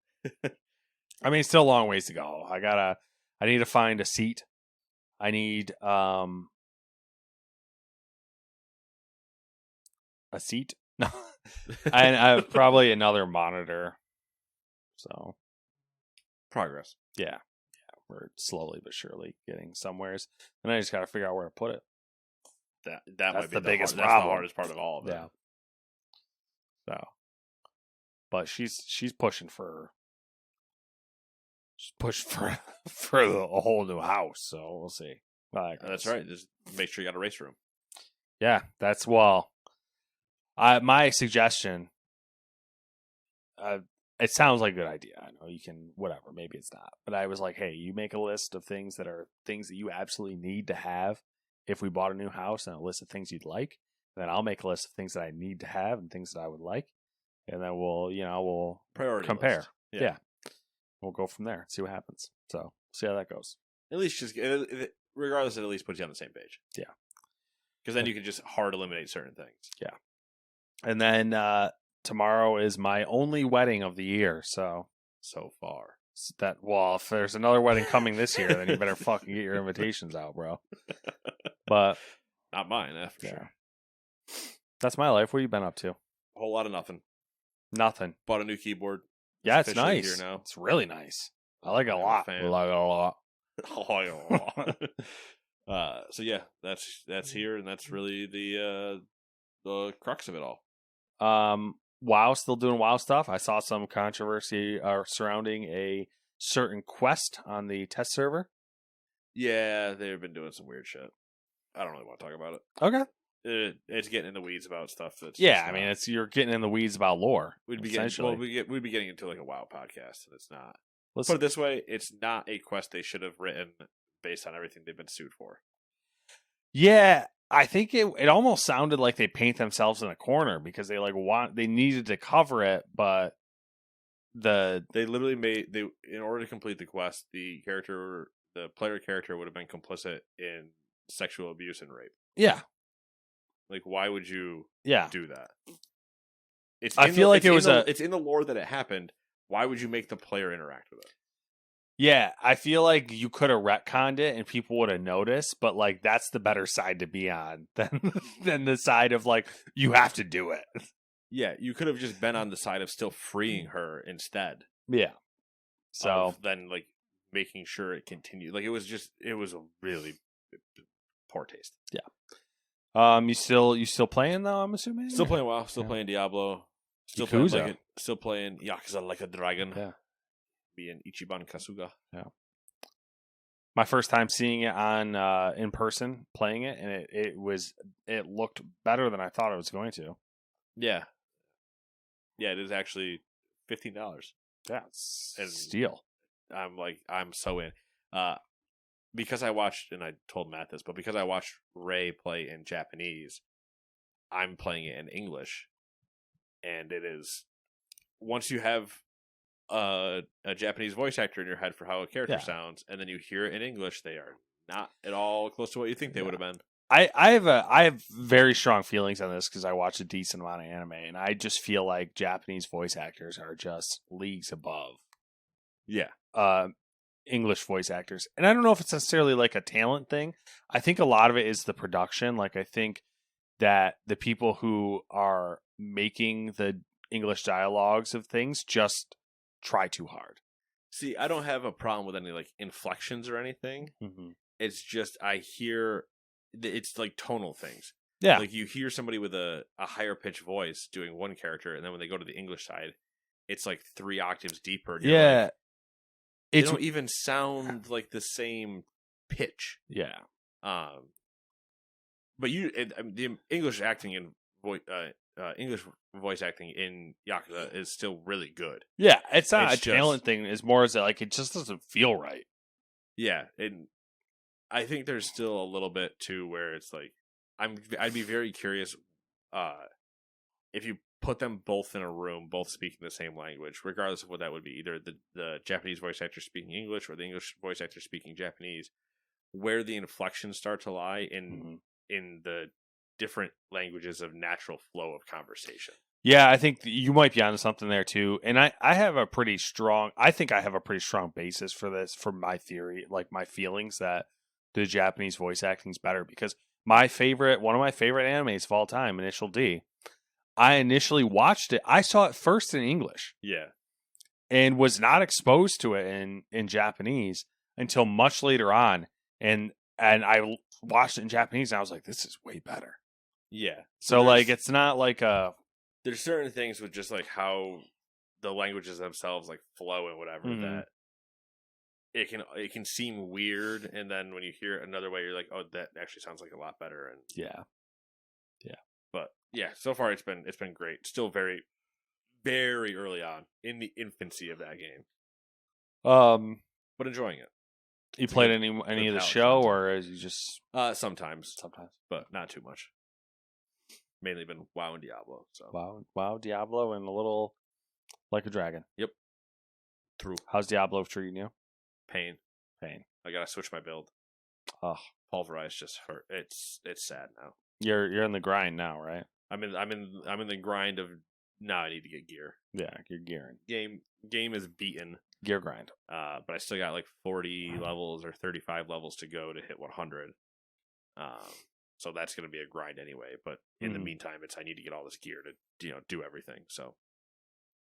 I mean, it's still a long ways to go. I need to find a seat. I need a seat. No, I have probably another monitor. So progress. Yeah, we're slowly but surely getting somewheres, and I just got to figure out where to put it. That might be the biggest problem. That's the hardest part of all of it. Yeah. So, but she's pushing for. For a whole new house, so we'll see. That's right. Just make sure you got a race room. Yeah, that's my suggestion. It sounds like a good idea. I know you can, whatever. Maybe it's not, but I was like, hey, you make a list of things that you absolutely need to have if we bought a new house, and a list of things you'd like. And then I'll make a list of things that I need to have and things that I would like, and then we'll priority compare. List. Yeah. we'll go from there. See what happens. So see how that goes. At least just regardless, it at least puts you on the same page. Yeah, because then you can just hard eliminate certain things. Yeah, and then tomorrow is my only wedding of the year. So far. If there's another wedding coming this year, then you better fucking get your invitations out, bro. But not mine, for sure. That's my life. What have you been up to? A whole lot of nothing. Nothing. Bought a new keyboard. Yeah, it's nice. Here now. It's really nice. I like it a lot. I like it a lot. So yeah, that's here, and that's really the crux of it all. WoW still doing WoW stuff. I saw some controversy surrounding a certain quest on the test server. Yeah, they've been doing some weird shit. I don't really want to talk about it. Okay. It's getting in the weeds about stuff that's you're getting in the weeds about lore. We'd be getting into like a WoW podcast, and it's not. Let's put it this way: it's not a quest they should have written based on everything they've been sued for. Yeah, I think it almost sounded like they paint themselves in a corner because they they needed to cover it, but they literally in order to complete the quest, the player character would have been complicit in sexual abuse and rape. Yeah. Like, why would you do that? It's in the lore that it happened. Why would you make the player interact with it? Yeah, I feel like you could have retconned it and people would have noticed, but like that's the better side to be on than the side of like you have to do it. Yeah, you could have just been on the side of still freeing her instead. Yeah. So then like making sure it continued. Like it was a really poor taste. Yeah. You still playing though, I'm assuming? Still playing WoW, playing Diablo. Still playing Yakuza Like a Dragon. Yeah. Being Ichiban Kasuga. Yeah. My first time seeing it on in person, playing it, and it looked better than I thought it was going to. Yeah. Yeah, it is actually $15. Yeah, it's a steal. I'm so in. Because I watched, and I told Matt this, but because I watched Ray play in Japanese, I'm playing it in English. And it is, once you have a Japanese voice actor in your head for how a character sounds, and then you hear it in English, they are not at all close to what you think they would have been. I have very strong feelings on this because I watch a decent amount of anime, and I just feel like Japanese voice actors are just leagues above. Yeah. English voice actors. And I don't know if it's necessarily like a talent thing. I think a lot of it is the production. Like I think that the people who are making the English dialogues of things just try too hard. See, I don't have a problem with any like inflections or anything. Mm-hmm. It's just I hear it's like tonal things. Yeah. Like you hear somebody with a higher pitched voice doing one character, and then when they go to the English side, it's like 3 octaves deeper. Yeah. They don't even sound like the same pitch. Yeah. But the English acting in English voice acting in Yakuza is still really good. Yeah, it's not a talent thing. It's more as like it just doesn't feel right. Yeah, and I think there's still a little bit too where it's like I'd be very curious if you put them both in a room, both speaking the same language, regardless of what that would be, either the Japanese voice actor speaking English or the English voice actor speaking Japanese, where the inflections start to lie in the different languages of natural flow of conversation. Yeah, I think you might be onto something there too. And I have a pretty strong basis for this, for my theory, like my feelings that the Japanese voice acting is better, because one of my favorite animes of all time, Initial D, I initially watched it. I saw it first in English. Yeah. And was not exposed to it in Japanese until much later on. And I watched it in Japanese and I was like, this is way better. Yeah. So like it's not like there's certain things with just like how the languages themselves like flow and whatever that it can seem weird, and then when you hear it another way you're like, oh, that actually sounds like a lot better. And yeah. But yeah, so far it's been great. Still very, very early on in the infancy of that game. But enjoying it. You played any of the show, or is you just sometimes, but not too much. Mainly been WoW and Diablo. So WoW, Diablo, and a little Like a Dragon. Yep. True. How's Diablo treating you? Pain. I gotta switch my build. Oh, Pulverize just hurt. It's sad now. You're in the grind now, right? I'm in the grind of now. I need to get gear. Yeah, you're gearing. Game is beaten. Gear grind. But I still got like 40 levels or 35 levels to go to hit 100. So that's going to be a grind anyway. But in the meantime, I need to get all this gear to do everything. So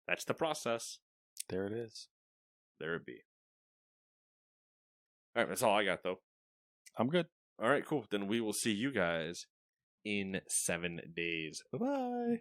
that's the process. There it is. There it be. All right, that's all I got though. I'm good. All right, cool. Then we will see you guys in 7 days. Bye-bye.